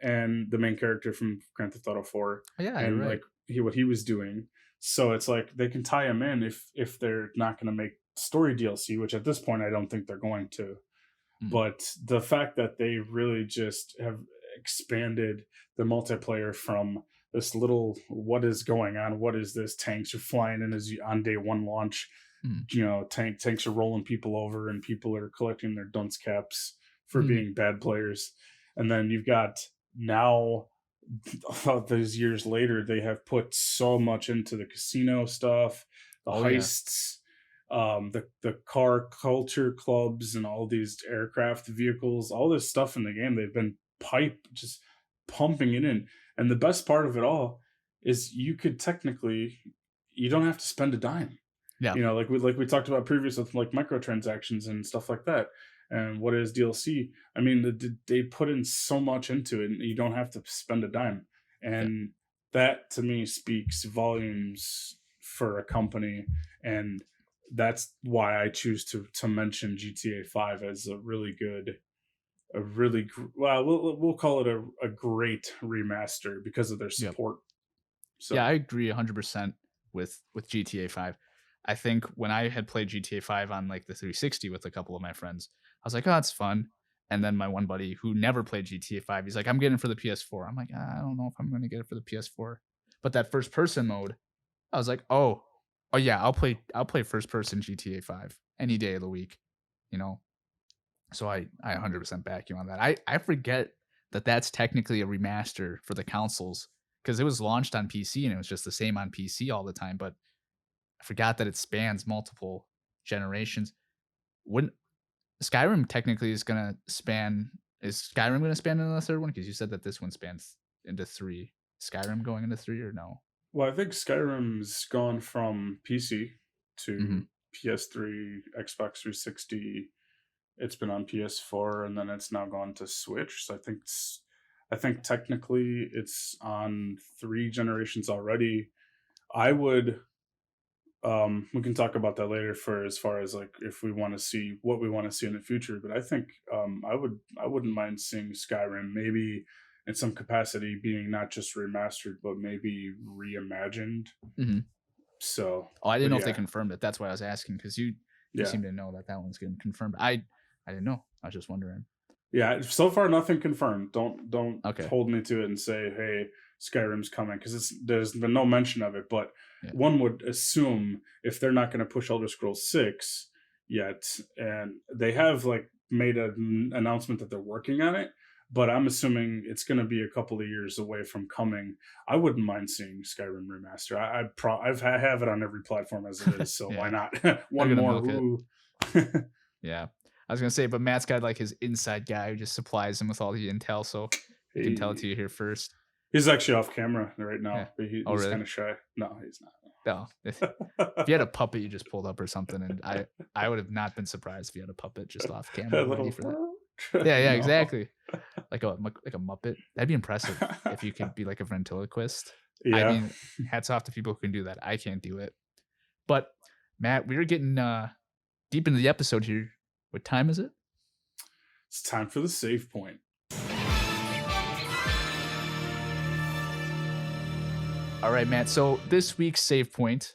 and the main character from Grand Theft Auto 4,
Oh, yeah, you're
and
right.
like what he was doing. So it's like they can tie him in if they're not going to make story DLC, which at this point I don't think they're going to.
Mm.
But the fact that they really just have expanded the multiplayer from this little what is going on, what is this, tanks are flying in as you on day one launch,
Mm.
tanks are rolling people over and people are collecting their dunce caps for
Mhm.
being bad players. And then you've got now, those years later, they have put so much into the casino stuff, the
Oh, yeah.
heists, the car culture clubs, and all these aircraft vehicles, all this stuff in the game. They've been just pumping it in, and the best part of it all is you don't have to spend a dime.
Yeah.
Like we talked about previous with like microtransactions and stuff like that. And what is DLC? I mean, they put in so much into it, and you don't have to spend a dime.
Yeah.
And that to me speaks volumes for a company. And that's why I choose to mention GTA 5 as well, we'll call it a great remaster because of their
Yep.
support.
Yeah,
So
I agree 100% with GTA 5. I think when I had played GTA 5 on, like, the 360 with a couple of my friends, I was like, "Oh, it's fun." And then my one buddy who never played GTA 5, he's like, "I'm getting it for the PS4." I'm like, "I don't know if I'm gonna get it for the PS4." But that first person mode, I was like, "Oh, oh, yeah, I'll play first person GTA 5 any day of the week," you know? So I 100% back you on that. I forget that that's technically a remaster for the consoles because it was launched on PC and it was just the same on PC all the time. But I forgot that it spans multiple generations. Wouldn't Skyrim technically is gonna span? Is Skyrim gonna span into the third one? Because you said that this one spans into three. Skyrim going into three or no?
well, I think Skyrim's gone from PC
Hmm.
to PS3, Xbox 360. It's been on PS4, and then it's now gone to Switch. So I think technically it's on three generations already. I would we can talk about that later for as far as like if we want to see what we want to see in the future. But I think I wouldn't mind seeing Skyrim maybe in some capacity being not just remastered but maybe reimagined.
Hmm.
So,
Oh, I didn't
but
know if they
yeah,
confirmed it. That's why I was asking because you
yeah.
seem to know that that one's getting confirmed. I didn't know. I was just wondering.
Yeah, so far nothing confirmed. Don't
Okay.
hold me to it and say, "Hey, Skyrim's coming," because there's been no mention of it. But
Yeah.
one would assume if they're not going to push Elder Scrolls 6 yet, and they have like made an announcement that they're working on it, but I'm assuming it's going to be a couple of years away from coming. I wouldn't mind seeing Skyrim remaster. I have it on every platform as it is, so why
Yeah.
not
They're
one
gonna
more?
milk it.
Ooh.
Yeah. I was gonna say, but Matt's got like his inside guy who just supplies him with all the intel, so he can tell it to
Hey.
you here first.
He's actually off camera right
Yeah.
now, but
Oh,
he's
really?
kind of shy. No, he's
No. If you had a puppet you just pulled up or something, and I would have not been surprised if you had a puppet just off
a
camera ready
little.
for that. Yeah, yeah,
No.
exactly. Like a Muppet. That'd be impressive if you could be like a ventriloquist. I
Yeah,
mean, hats off to people who can do that. I can't do it. But Matt, we're getting deep into the episode here. What time is it?
it's time for the save point.
All right, Matt. So this week's save point,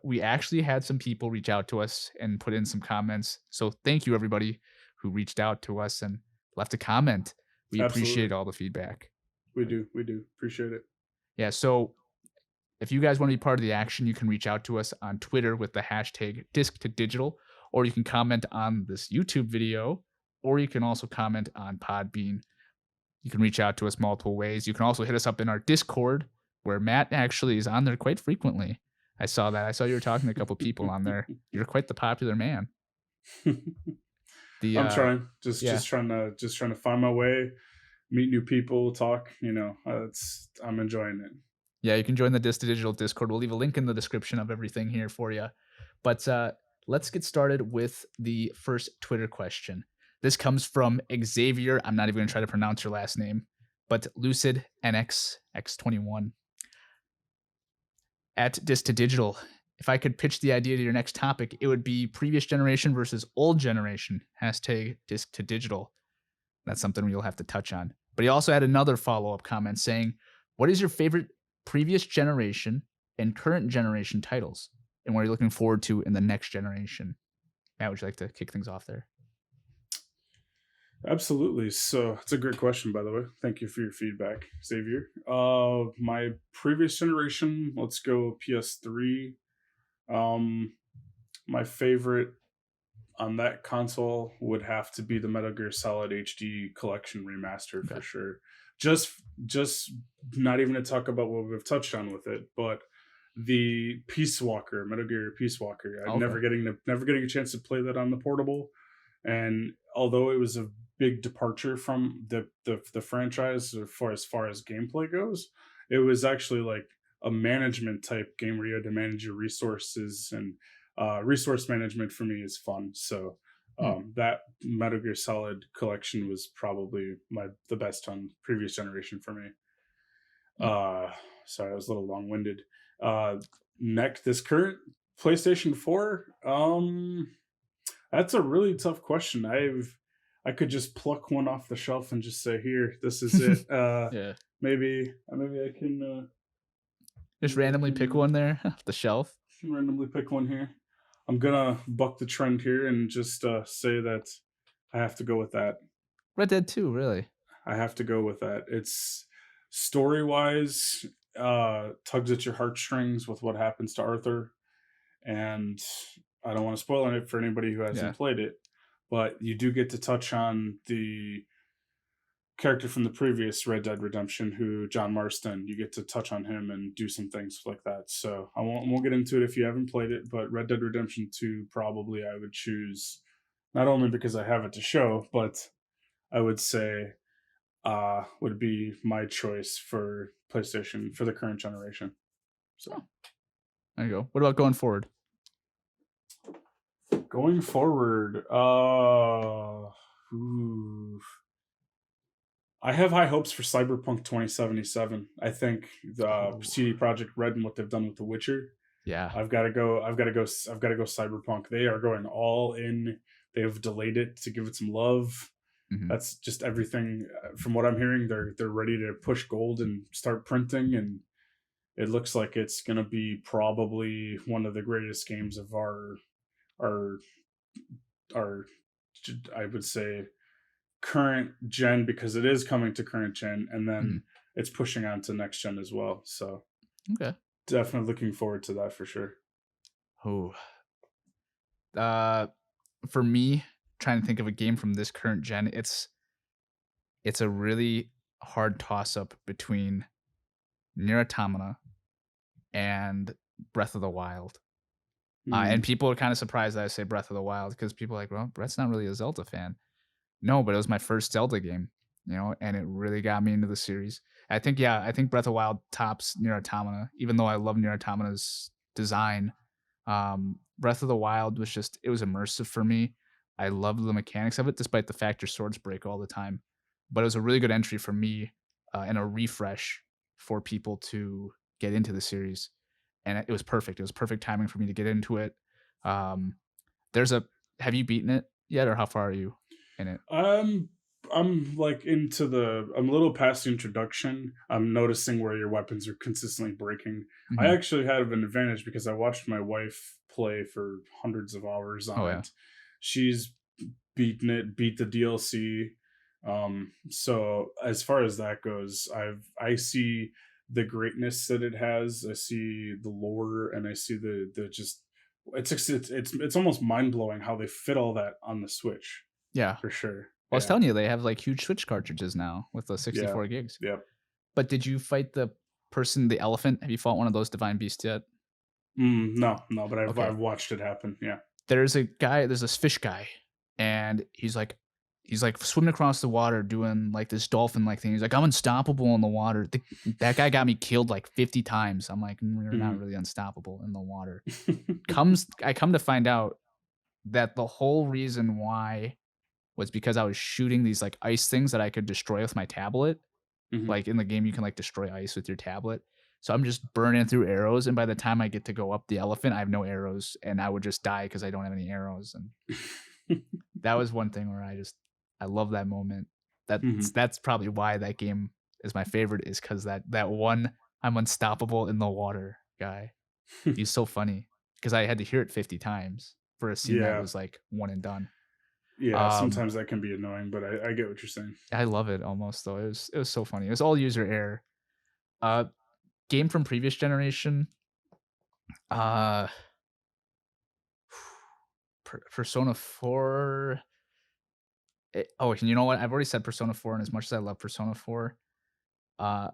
we actually had some people reach out to us and put in some comments. So thank you, everybody who reached out to us and left a comment. We appreciate
Absolutely,
all the feedback.
we do appreciate it.
Yeah. So if you guys want to be part of the action, you can reach out to us on Twitter with the hashtag disc to digital, or you can comment on this YouTube video, or you can also comment on Podbean. You can reach out to us multiple ways. You can also hit us up in our Discord, where Matt actually is on there quite frequently. I saw that. I saw you were talking to a couple people on there. You're quite the popular man. The
I'm trying, just
yeah,
just trying to find my way, meet new people, talk. It's I'm enjoying it.
yeah, you can join the Dis to Digital Discord. We'll leave a link in the description of everything here for you. But let's get started with the first Twitter question. This comes from Xavier. I'm not even going to try to pronounce your last name, but Lucid NX X21 at Dis to Digital. If I could pitch the idea to your next topic, it would be previous generation versus old generation. Hashtag Disc to Digital. That's something you'll have to touch on. But he also had another follow up comment saying, "What is your favorite previous generation and current generation titles? And what are you looking forward to in the next generation?" Matt, would you like to kick things off there?
Absolutely. So it's a great question, by the way. Thank you for your feedback, Xavier. My previous generation, let's go PS3. Um, my favorite on that console would have to be the Metal Gear Solid HD Collection remaster for
Okay.
sure. Just not even to talk about what we've touched on with it, but the Peace Walker, Metal Gear Peace Walker. I'm
Okay.
never getting a chance to play that on the portable, and although it was a big departure from the franchise as far as gameplay goes, it was actually like a management type game where you had to manage your resources, and resource management for me is fun. So
Hmm.
that Metal Gear Solid collection was probably the best on previous generation for me.
Hmm.
Uh, Sorry, I was a little long winded. Uh, Next, this current PlayStation 4. That's a really tough question. I could just pluck one off the shelf and just say, "Here, this is it."
Yeah.
Maybe I can
Just
maybe I
randomly pick one there off the shelf.
randomly pick one here. I'm gonna buck the trend here and just say that I have to go with that.
Red Dead 2, really?
I have to go with that. It's story wise, tugs at your heartstrings with what happens to Arthur, and I don't want to spoil it for anybody who
Yeah.
hasn't played it, but you do get to touch on the character from the previous Red Dead Redemption, who John Marston. You get to touch on him and do some things like that. So I won't get into it if you haven't played it, but Red Dead Redemption 2 probably I would choose, not only because I have it to show, but I would say would be my choice for PlayStation for the current generation.
Oh,
So
there you go. What about going forward?
going forward, ooh, I have high hopes for Cyberpunk 2077. I think the
Oh,
CD Project Red and what they've done with The Witcher.
yeah.
I've got to go. I've got to go Cyberpunk. They are going all in. They've delayed it to give it some love.
Hmm.
That's just everything. From what I'm hearing, they're ready to push gold and start printing, and it looks like it's going to be probably one of the greatest games of our our I would say current gen, because it is coming to current gen, and
Hmm.
then it's pushing on to next gen as well. So
Okay.
definitely looking forward to that for sure.
Oh, uh, for me, trying to think of a game from this current gen, it's a really hard toss up between Nier Automata and Breath of the Wild. And
Mm.
people are kind of surprised that I say Breath of the Wild because people are like, well, Brett's not really a Zelda fan. No, but it was my first Zelda game, and it really got me into the series. I think Breath of the Wild tops Nier Automata, even though I love Nier Automata's design. Breath of the Wild was just it was immersive for me. I loved the mechanics of it, despite the fact your swords break all the time. But it was a really good entry for me and a refresh for people to get into the series, and it was perfect. It was perfect timing for me to get into it. Um, there's a have you beaten it yet, or how far are you in it?
Um, I'm like into I'm a little past the introduction. I'm noticing where your weapons are consistently breaking. I
Mhm.
actually have an advantage because I watched my wife play for hundreds of hours on
Oh, yeah.
it. She's beat the DLC. So as far as that goes, I see the greatness that it has. I see the lore, and I see the just it's almost mind blowing how they fit all that on the Switch
Yeah.
for sure.
Well, I was
Yeah.
telling you they have, like, huge Switch cartridges now with the
Yeah.
64 gigs.
Yep.
But did you fight the elephant? Have you fought one of those divine beasts yet?
No, no, but I've
Okay.
watched it happen. Yeah.
there's this fish guy, and he's like swimming across the water doing like this dolphin like thing. He's like, I'm unstoppable in the water. That guy got me killed like 50 times. I'm like, you're not
Mhm.
really unstoppable in the water. I come to find out that the whole reason why was because I was shooting these like ice things that I could destroy with my tablet.
Mhm.
Like in the game, you can like destroy ice with your tablet. So I'm just burning through arrows, and by the time I get to go up the elephant, I have no arrows, and I would just die because I don't have any arrows. And that was one thing where I love that moment.
Mhm.
That's probably why that game is my favorite, is because that one I'm unstoppable in the water guy. He's so funny because I had to hear it 50 times for a scene that
Yeah.
was like one and done.
Yeah,
Um,
sometimes that can be annoying, but I get what you're saying.
I love it almost though. It was so funny. It was all user error. Uh, Game from previous generation. Uh, Persona 4. Oh, and you know what? I've already said Persona 4, and as much as I love Persona 4, uh,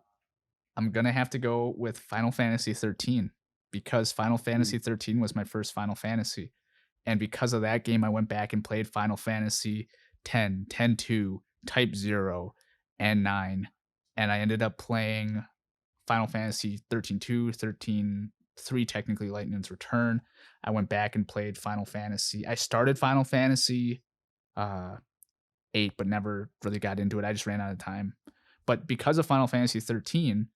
I'm gonna have to go with Final Fantasy 13 because Final
Mm.
Fantasy 13 was my first Final Fantasy, and because of that game, I went back and played Final Fantasy 10, 10-2, Type 0, and 9, and I ended up playing Final Fantasy 13-2, 13-3, technically Lightning's Return. I went back and played Final Fantasy. I started Final Fantasy uh, 8, but never really got into it. I just ran out of time. But because of Final Fantasy 13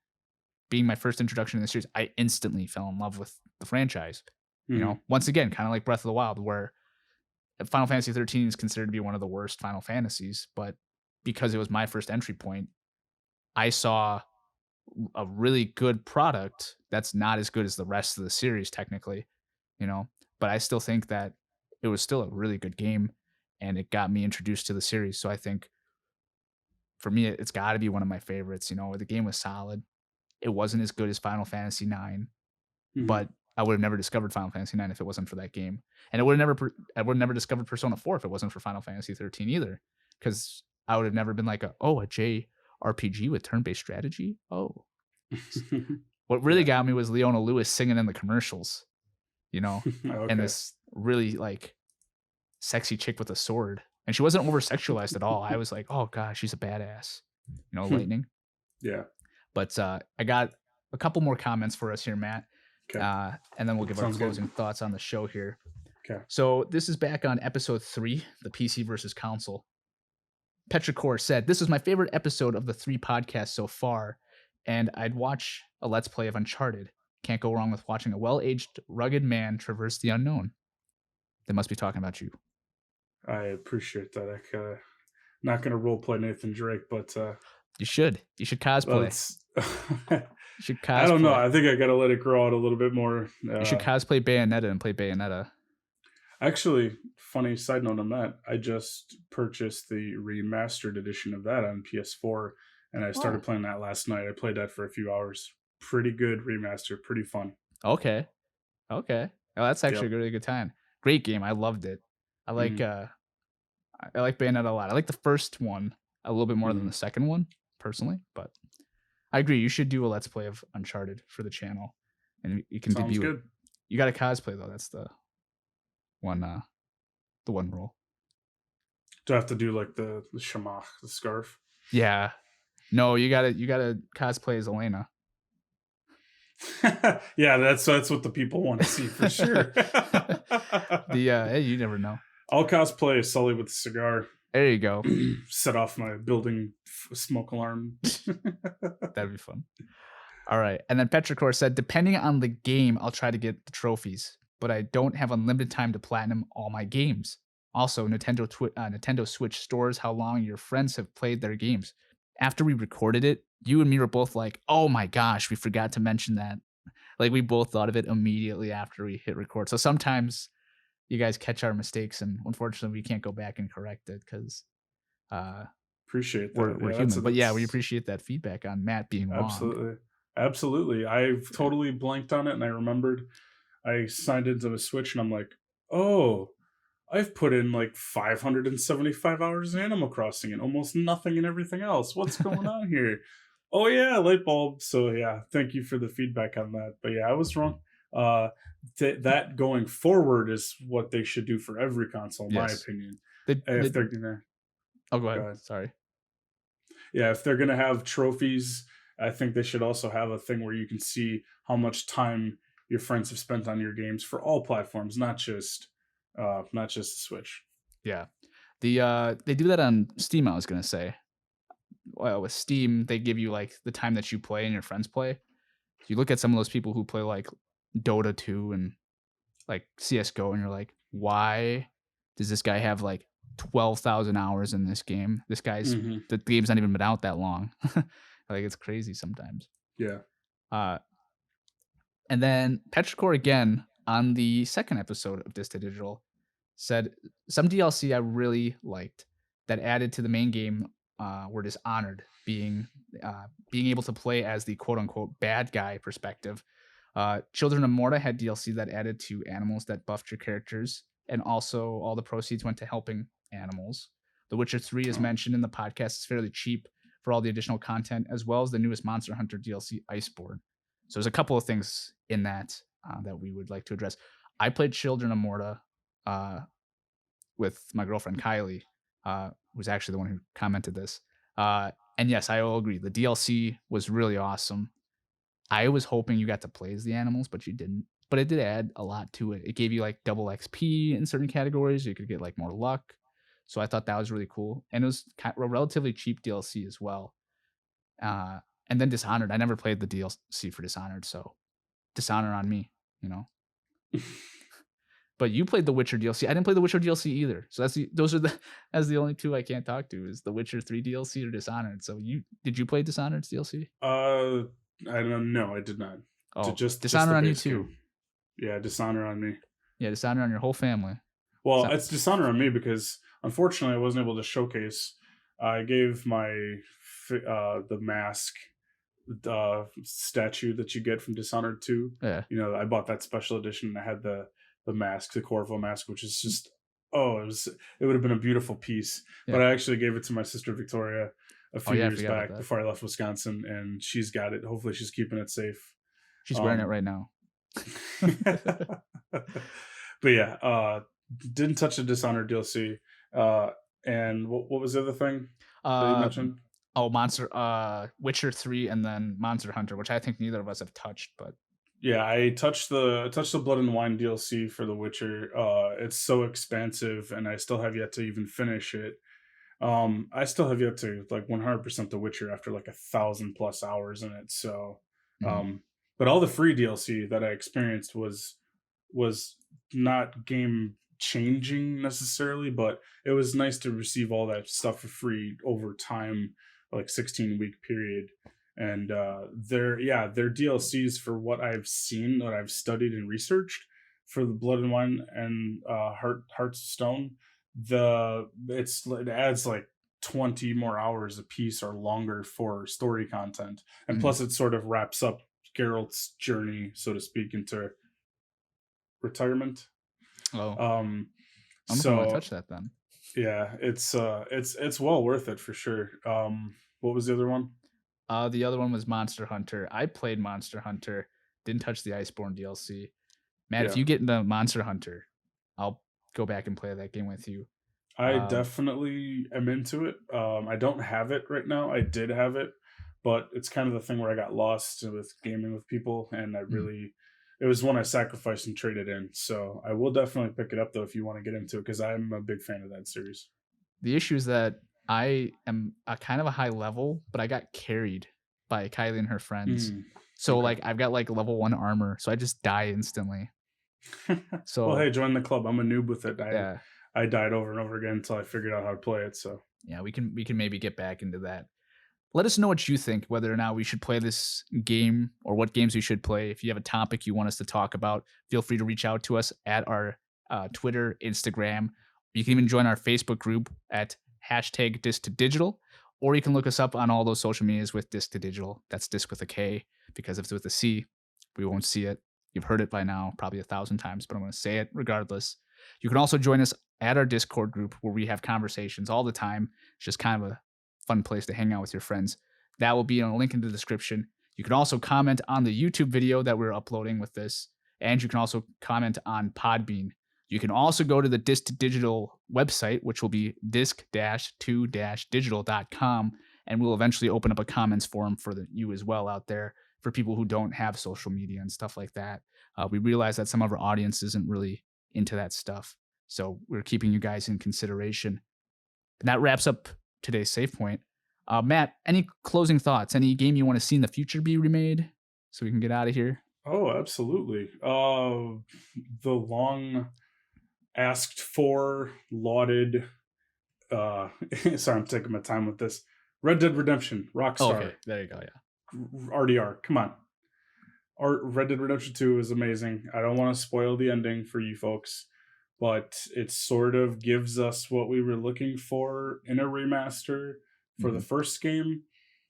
being my first introduction to the series, I instantly fell in love with the franchise. You know,
Mhm.
once again, kind of like Breath of the Wild, where Final Fantasy 13 is considered to be one of the worst Final Fantasies, but because it was my first entry point, I saw a really good product that's not as good as the rest of the series technically, you know, but I still think that it was still a really good game and it got me introduced to the series. So I think for me, it's got to be one of my favorites. You know, the game was solid. It wasn't as good as Final Fantasy 9,
Mhm.
but I would have never discovered Final Fantasy 9 if it wasn't for that game. And it would have never I would have never discovered Persona 4 if it wasn't for Final Fantasy 13 either, cuz I would have never been like, a JRPG with turn-based strategy? Oh. What really
Yeah.
got me was Leona Lewis singing in the commercials, you know, and
Okay.
this really, like, sexy chick with a sword, and she wasn't over sexualized at all. I was like, "Oh gosh, she's a badass," Lightning.
Yeah.
But, I got a couple more comments for us here, Matt,
Okay.
and then we'll give our
Sounds good.
closing thoughts on the show here.
Okay.
So, this is back on episode 3, the PC versus console. Petrichor said, "This is my favorite episode of the 3 podcasts so far, and I'd watch a Let's Play of Uncharted. Can't go wrong with watching a well-aged, rugged man traverse the unknown." They must be talking about you.
I appreciate that. Not gonna role play Nathan Drake, but
You should. You should cosplay.
let's.
You should
I don't know.
cosplay.
I think I gotta let it grow out a little bit more.
You should cosplay Bayonetta and play Bayonetta.
Actually, funny side note on that, I just purchased the remastered edition of that on PS4, and I started
Oh,
playing that last night. I played that for a few hours. Pretty good remaster, pretty fun.
okay. Okay. Oh, that's actually
Yep.
a really good time. Great game. I loved it. I like,
Hmm.
uh I like Bayonetta a lot. I like the first one a little bit more than
Hmm.
the second one, personally, but I agree. You should do a Let's Play of Uncharted for the channel, and you can
Sounds
debut it.
good.
You gotta cosplay, though. That's one, uh the one rule.
Do I have to do like the shamach, the scarf?
Yeah. No, you gotta cosplay as Elena.
Yeah, that's what the people want to see for sure.
Hey, you never know.
I'll cosplay Sully with a cigar.
There you go.
Set off my building smoke alarm.
That'd be fun. All right. And then Petrichor said, depending on the game, I'll try to get the trophies, but I don't have unlimited time to platinum all my games. Also, Nintendo Switch stores how long your friends have played their games. After we recorded it, you and me were both like, oh my gosh, we forgot to mention that. Like, we both thought of it immediately after we hit record. So sometimes you guys catch our mistakes, and unfortunately, we can't go back and correct it because uh,
Appreciate
we're,
that.
we're
Yeah,
human. But yeah, we
that's
appreciate that feedback on Matt being wrong.
absolutely, absolutely. I've totally blanked on it, and I remembered I signed into the Switch, and I'm like, oh, I've put in like 575 hours in Animal Crossing and almost nothing in everything else. What's going on here? Oh yeah, light bulb. So yeah, thank you for the feedback on that. But yeah, I was wrong. Uh, that going forward is what they should do for every console, in my
Yes.
opinion. If
The
they're gonna
Oh, go
go
ahead.
ahead.
Sorry.
Yeah, if they're gonna have trophies, I think they should also have a thing where you can see how much time your friends have spent on your games for all platforms, not just the Switch.
Yeah. They do that on Steam, I was gonna say. Well, with Steam, they give you, like, the time that you play and your friends play. You look at some of those people who play, like, Dota 2 and, like, CS:GO, and you're like, "Why does this guy have, like, 12,000 hours in this game? This guy's
Hmm.
the game's not even been out that long." Like, it's crazy sometimes.
Yeah.
Uh, and then Petrichor again on the second episode of This to Digital said some DLC I really liked that added to the main game were Dishonored, being able to play as the quote unquote bad guy perspective. Children of Morta had DLC that added to animals that buffed your characters, and also all the proceeds went to helping animals. The Witcher 3, as
Oh.
mentioned in the podcast, is fairly cheap for all the additional content, as well as the newest Monster Hunter DLC, Iceborne. So there's a couple of things in that that we would like to address. I played Children of Morta uh, with my girlfriend Kylie, who's actually the one who commented this. And yes, I will agree. The DLC was really awesome. I was hoping you got to play as the animals, but you didn't. But it did add a lot to it. It gave you like double XP in certain categories. You could get like more luck. So I thought that was really cool, and it was a relatively cheap DLC as well. Uh, and then Dishonored. I never played the DLC for Dishonored, so Dishonor on me, you know. But you played the Witcher DLC. I didn't play the Witcher DLC either. So those are the that's the only two I can't talk to is the Witcher 3 DLC or Dishonored. So did you play Dishonored's DLC?
Uh, I don't know. I did not. To
Oh,
just the
Dishonored on you
base
too.
game. Yeah, Dishonor on me.
Yeah, Dishonored on your whole family.
Well,
So,
it's Dishonor on me because unfortunately I wasn't able to showcase. I gave the mask statue that you get from Dishonored 2.
yeah,
You know, I bought that special edition and I had the mask, the Corvo mask, which is just it would have been a beautiful piece. But
yeah.
I actually gave it to my sister Victoria a
Oh
few
yeah, I
years
forgot about
back
that.
before I left Wisconsin, and she's got it. Hopefully, she's keeping it safe.
She's wearing it
Um,
right now.
but yeah, didn't touch the Dishonored DLC. Uh, and what was the other thing that you
uh
mentioned?
Witcher 3 and then Monster Hunter, which I think neither of us have touched, but
Yeah, I touched the Blood and Wine DLC for The Witcher. It's so expansive, and I still have yet to even finish it. I still have yet to like 100% The Witcher after like 1,000 plus hours in it. So,
mhm,
um, but all the free DLC that I experienced was not game changing necessarily, but it was nice to receive all that stuff for free over time, like 16-week period. And their DLCs for what I've seen, what I've studied and researched for the Blood and Wine and Hearts of Stone, it adds like 20 more hours a piece or longer for story content, and
mhm.
plus it sort of wraps up Geralt's journey, so to speak, into retirement.
Oh,
Um,
I don't know if I want to
so
touch that then.
yeah, it's well worth it for sure. What was the other one?
The other one was Monster Hunter. I played Monster Hunter, didn't touch the Iceborne DLC. Matt, if
Yeah,
you get into Monster Hunter, I'll go back and play that game with you.
I
Um,
definitely am into it. I don't have it right now. I did have it, but it's kind of the thing where I got lost with gaming with people, and
mm.
it was one I sacrificed and traded in. So I will definitely pick it up though if you want to get into it because I'm a big fan of that series.
The issue is that I am a kind of a high level, but I got carried by Kylie and her friends.
Mm,
So
okay.
like I've got like level 1 armor, so I just die instantly.
Well,
So
hey, join the club. I'm a noob with it.
yeah,
I died over and over again until I figured out how to play it. So
yeah, we can maybe get back into that. Let us know what you think, whether or not we should play this game or what games we should play. If you have a topic you want us to talk about, feel free to reach out to us at our Twitter, Instagram. You can even join our Facebook group at hashtag Disc to Digital, or you can look us up on all those social medias with Disc to Digital. That's Disc with a K, because if it's with a C, we won't see it. You've heard it by now, probably 1,000 times, but I'm going to say it regardless. You can also join us at our Discord group where we have conversations all the time. It's just kind of a fun place to hang out with your friends. That will be in a link in the description. You can also comment on the YouTube video that we're uploading with this. and you can also comment on Podbean. You can also go to the Disc to Digital website, which will be disc-2-digital.com, and we'll eventually open up a comments forum for you as well out there for people who don't have social media and stuff like that. We realize that some of our audience isn't really into that stuff, so we're keeping you guys in consideration. And that wraps up today's save point. Matt, any closing thoughts? Any game you want to see in the future be remade so we can get out of here?
Oh, absolutely. The long asked for, lauded. Sorry, I'm taking my time with this. Red Dead Redemption,
Oh, okay,
Rockstar,
there you go. Yeah.
RDR. Come on, Red Dead Redemption 2 is amazing. I don't want to spoil the ending for you folks, but it sort of gives us what we were looking for in a remaster for the
Hmm.
first game.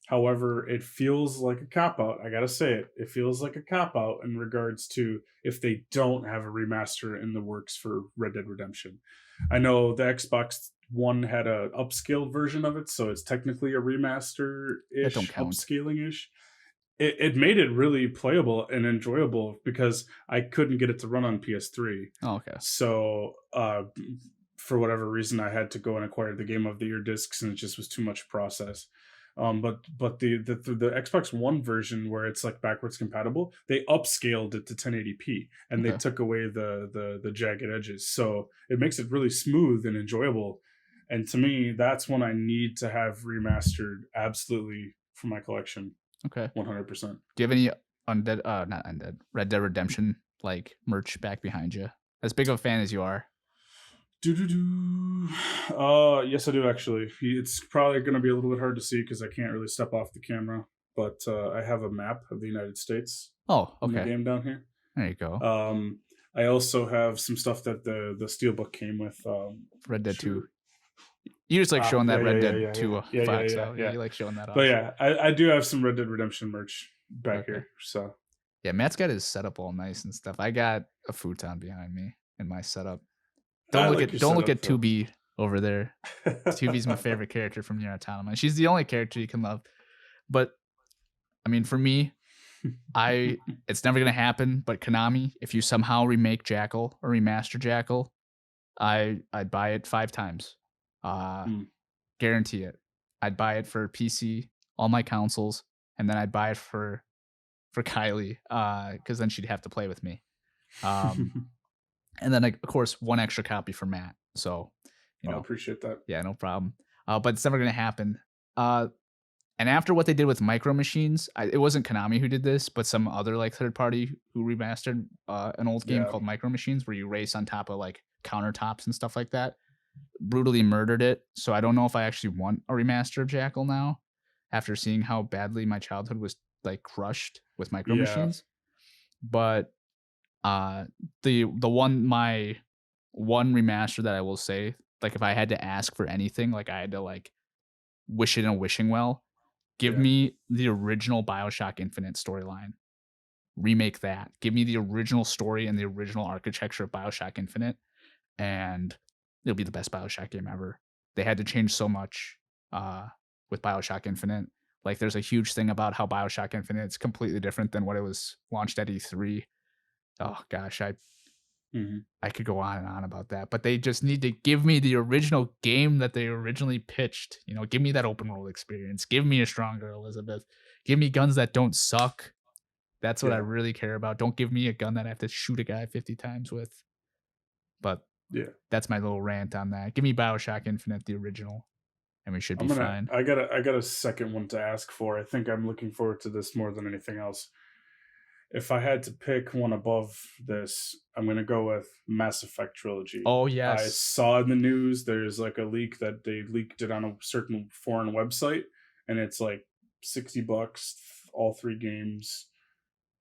However, it feels like a cop out. I gotta say it. It feels like a cop out in regards to if they don't have a remaster in the works for Red Dead Redemption. I know the Xbox One had a upscaled version of it, so it's technically a remaster
That don't
ish,
count.
upscaling ish. It made it really playable and enjoyable because I couldn't get it to run on PS3.
Oh, okay.
So for whatever reason, I had to go and acquire the Game of the Year discs, and it just was too much process. But the Xbox One version where it's like backwards compatible, they upscaled it to 1080p and they
Okay.
took away the jagged edges, so it makes it really smooth and enjoyable. And to me, that's when I need to have remastered absolutely for my collection,
Okay.
100%.
Do you have any undead not undead, Red Dead Redemption like merch back behind you? As big of a fan as you are.
Do do do. Yes, I do actually. It's probably going to be a little bit hard to see because I can't really step off the camera. But I have a map of the United States
Oh,
in the
okay.
game down here.
There you go.
I also have some stuff that the steelbook came with.
Red Dead 2.
Shoot.
You just like
Ah,
showing
yeah,
that
yeah,
Red
yeah,
Dead
yeah, yeah,
2
yeah, yeah,
Fox
yeah,
out. Yeah,
yeah.
you like showing that
But
off.
yeah, I do have some Red Dead Redemption merch back
Okay.
here. So
Yeah, Matt's got his setup all nice and stuff. I got a futon behind me in my setup.
I like your
Don't look
setup
at
though.
2B over there. 2B's my favorite character from Nier Automata. She's the only character you can love. But I mean, for me, I it's never gonna happen. But Konami, if you somehow remake Jackal or remaster Jackal, I'd buy it 5 times. Uh,
Hmm.
Guarantee it. I'd buy it for PC, all my consoles, and then I'd buy it for Kylie, because then she'd have to play with me. Um, and then, like, of course, one extra copy for Matt. So, you
I
know,
appreciate that.
yeah, no problem. But it's never gonna happen. Uh, and after what they did with Micro Machines, it wasn't Konami who did this, but some other like third party who remastered an old game
Yeah.
called Micro Machines, where you race on top of like countertops and stuff like that. Brutally murdered it. So I don't know if I actually want a remaster of Jackal now, after seeing how badly my childhood was like crushed with Micro
Yeah.
Machines. But uh, the one my one remaster that I will say, like if I had to ask for anything, like I had to like wish it in a wishing well, give
Yeah.
me the original BioShock Infinite storyline. Remake that. Give me the original story and the original architecture of BioShock Infinite, and it'll be the best BioShock game ever. They had to change so much uh, with BioShock Infinite. Like, there's a huge thing about how BioShock Infinite is completely different than what it was launched at E3. Oh gosh,
Hmm.
I could go on and on about that, but they just need to give me the original game that they originally pitched. You know, give me that open world experience. Give me a stronger Elizabeth. Give me guns that don't suck. That's what I
Yeah.
really care about. Don't give me a gun that I have to shoot a guy 50 times with. But
Yeah.
that's my little rant on that. Give me BioShock Infinite, the original, and we should be fine.
I got a second one to ask for. I think I'm looking forward to this more than anything else. If I had to pick one above this, I'm gonna go with Mass Effect trilogy.
Oh
I
yes.
saw in the news there's like a leak that they leaked it on a certain foreign website, and it's like $60, all three games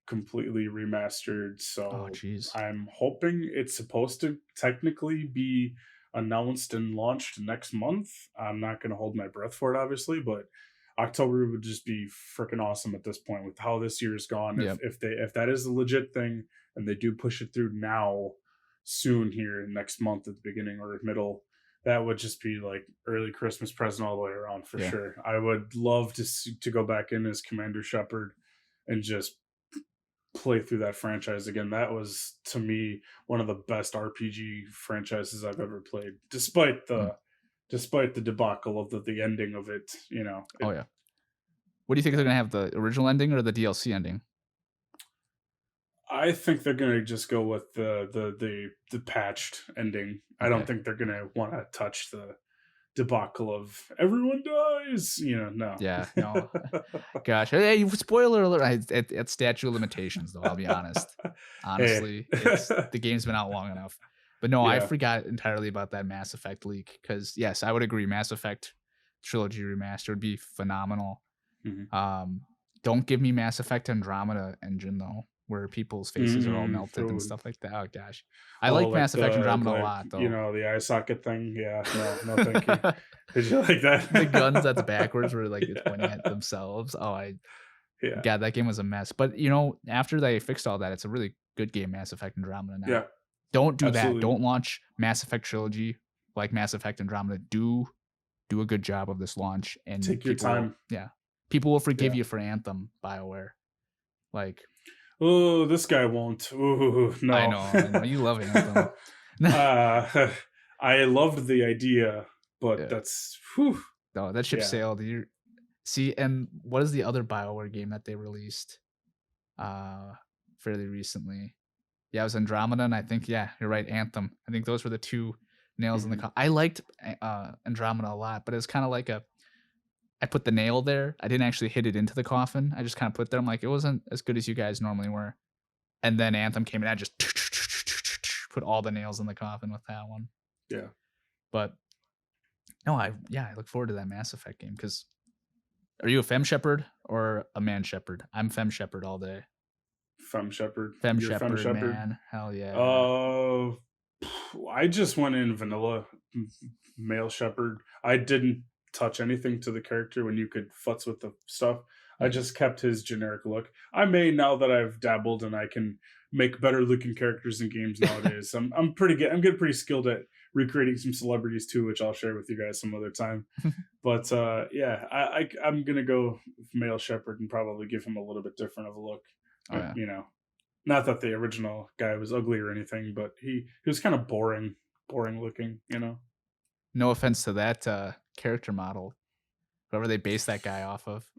completely remastered.
Oh
So
geez.
I'm hoping it's supposed to technically be announced and launched next month. I'm not going to hold my breath for it, obviously, but October would just be freaking awesome at this point with how this year's gone.
Yep.
If that is a legit thing and they do push it through now, soon here next month at the beginning or middle, that would just be like early Christmas present all the way around for
Yeah.
sure. I would love to go back in as Commander Shepard and just play through that franchise again. That was to me one of the best RPG franchises I've ever played,
Mm.
despite the debacle of the ending of it.
Oh, yeah. What do you think they're gonna have, the original ending or the DLC ending?
I think they're gonna just go with the patched ending. I don't
Okay.
think they're gonna want to touch the debacle of everyone dies. No.
Yeah, no. Gosh, hey, spoiler alert! It's statute of limitations, though. I'll be honest.
Hey,
Honestly, it's the game's been out long enough. But no, I
yeah.
forgot entirely about that Mass Effect leak. Because yes, I would agree. Mass Effect trilogy remaster would be phenomenal.
Mhm.
Um, don't give me Mass Effect Andromeda engine though, where people's faces are all
Mm-mm.
melted and
Ooh.
stuff like that. Oh gosh, I
Oh,
like
like
Mass Effect Andromeda a lot though.
the eye socket thing. Yeah, no, no, thank you. Did you like
The guns that's
that?
backwards where like it's pointing at
Yeah,
themselves. Oh, I
yeah,
God, that game was a mess. But, after they fixed all that, it's a really good game, Mass Effect Andromeda now.
yeah.
Don't do that.
Absolutely.
Don't launch Mass Effect trilogy like Mass Effect Andromeda. Do a good job of this launch, and
Take your time.
people will forgive
Yeah.
you for Anthem, BioWare. Like,
Oh, this guy won't. Ooh, no.
I know, you love Anthem.
uh, I loved the idea, but
Yeah.
that's whew,
No, that ship
yeah.
sailed. You see, and what is the other BioWare game that they released, uh, fairly recently? Yeah, it was Andromeda, and I think, yeah, you're right, Anthem. I think those were the 2 nails in the
Mhm.
I liked, Andromeda a lot, but it was kinda like I put the nail there. I didn't actually hit it into the coffin. I just kinda put there. I'm like, "It wasn't as good as you guys normally were." And then Anthem came and I just put all the nails in the coffin with that one.
Yeah.
But, no, I look forward to that Mass Effect game. Because are you a fem shepherd or a man shepherd? I'm fem shepherd all day.
Femme Shepherd.
Fem
You're Femme
shepherd,
Shepherd.
man. Hell yeah.
Uh, I just went in vanilla male shepherd. I didn't touch anything to the character when you could futz with the stuff. I
Yeah.
just kept his generic look. I may now that I've dabbled and I can make better looking characters in games nowadays. I'm pretty good. I'm getting pretty skilled at recreating some celebrities too, which I'll share with you guys some other time. But yeah, I'm gonna go male shepherd and probably give him a little bit different of a look.
Oh, yeah.
Not that the original guy was ugly or anything, but he was kind of boring looking.
No offense to that, character model, whoever they base that guy off of.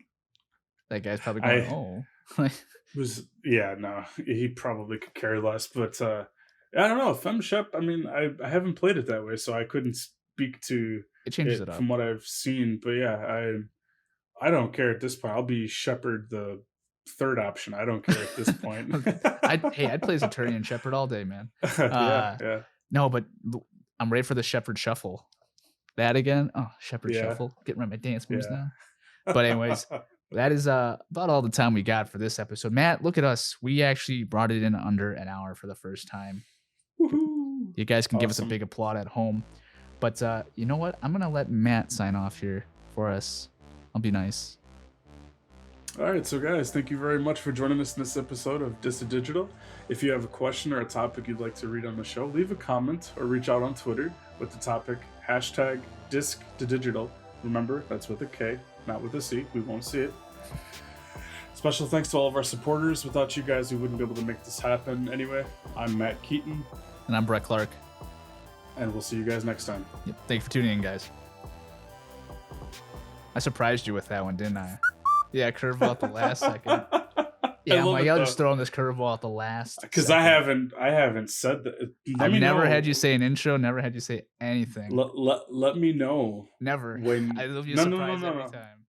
That guy's probably going,
I
"Oh." Like,
was yeah, no, he probably could care less, but I don't know. FemShep, I mean, I haven't played it that way, so I couldn't speak to
it changes it
it
up.
from what I've seen. But yeah, I don't care at this point. I'll be Shepherd the third option. I don't care at this point.
I'd play Centurion Shepherd all day, man.
Yeah,
Uh,
yeah,
no, but I'm ready for the Shepherd Shuffle. That again? Oh, Shepherd
yeah,
Shuffle. Getting right my dance moves
yeah.
now. But anyways, that is, about all the time we got for this episode. Matt, look at us. We actually brought it in under an hour for the first time.
Woohoo!
You guys can give us a
Awesome.
big applaud at home. But, you know what? I'm gonna let Matt sign off here for us. I'll be nice.
All right, so guys, thank you very much for joining us in this episode of Dis Digital. If you have a question or a topic you'd like to read on the show, leave a comment or reach out on Twitter with the topic hashtag DiscDigital. Remember, that's with a K, not with a C. We won't see it. Special thanks to all of our supporters. Without you guys, we wouldn't be able to make this happen. Anyway, I'm Matt Keaton,
And I'm Brett Clark.
and we'll see you guys next time.
Yep. Thank you for tuning in, guys. I surprised you with that one, didn't I? Yeah, curveball at the last second.
I
Yeah, I'm
love
like,
it
y'all
though,
just throwing this curveball at the last
because
second.
I haven't said that. Let
I've
me
never had you
know.
say an intro, never had you say anything.
Let me know
Never. I
when.
love you
No, no, no,
surprised
no,
every
no.
time.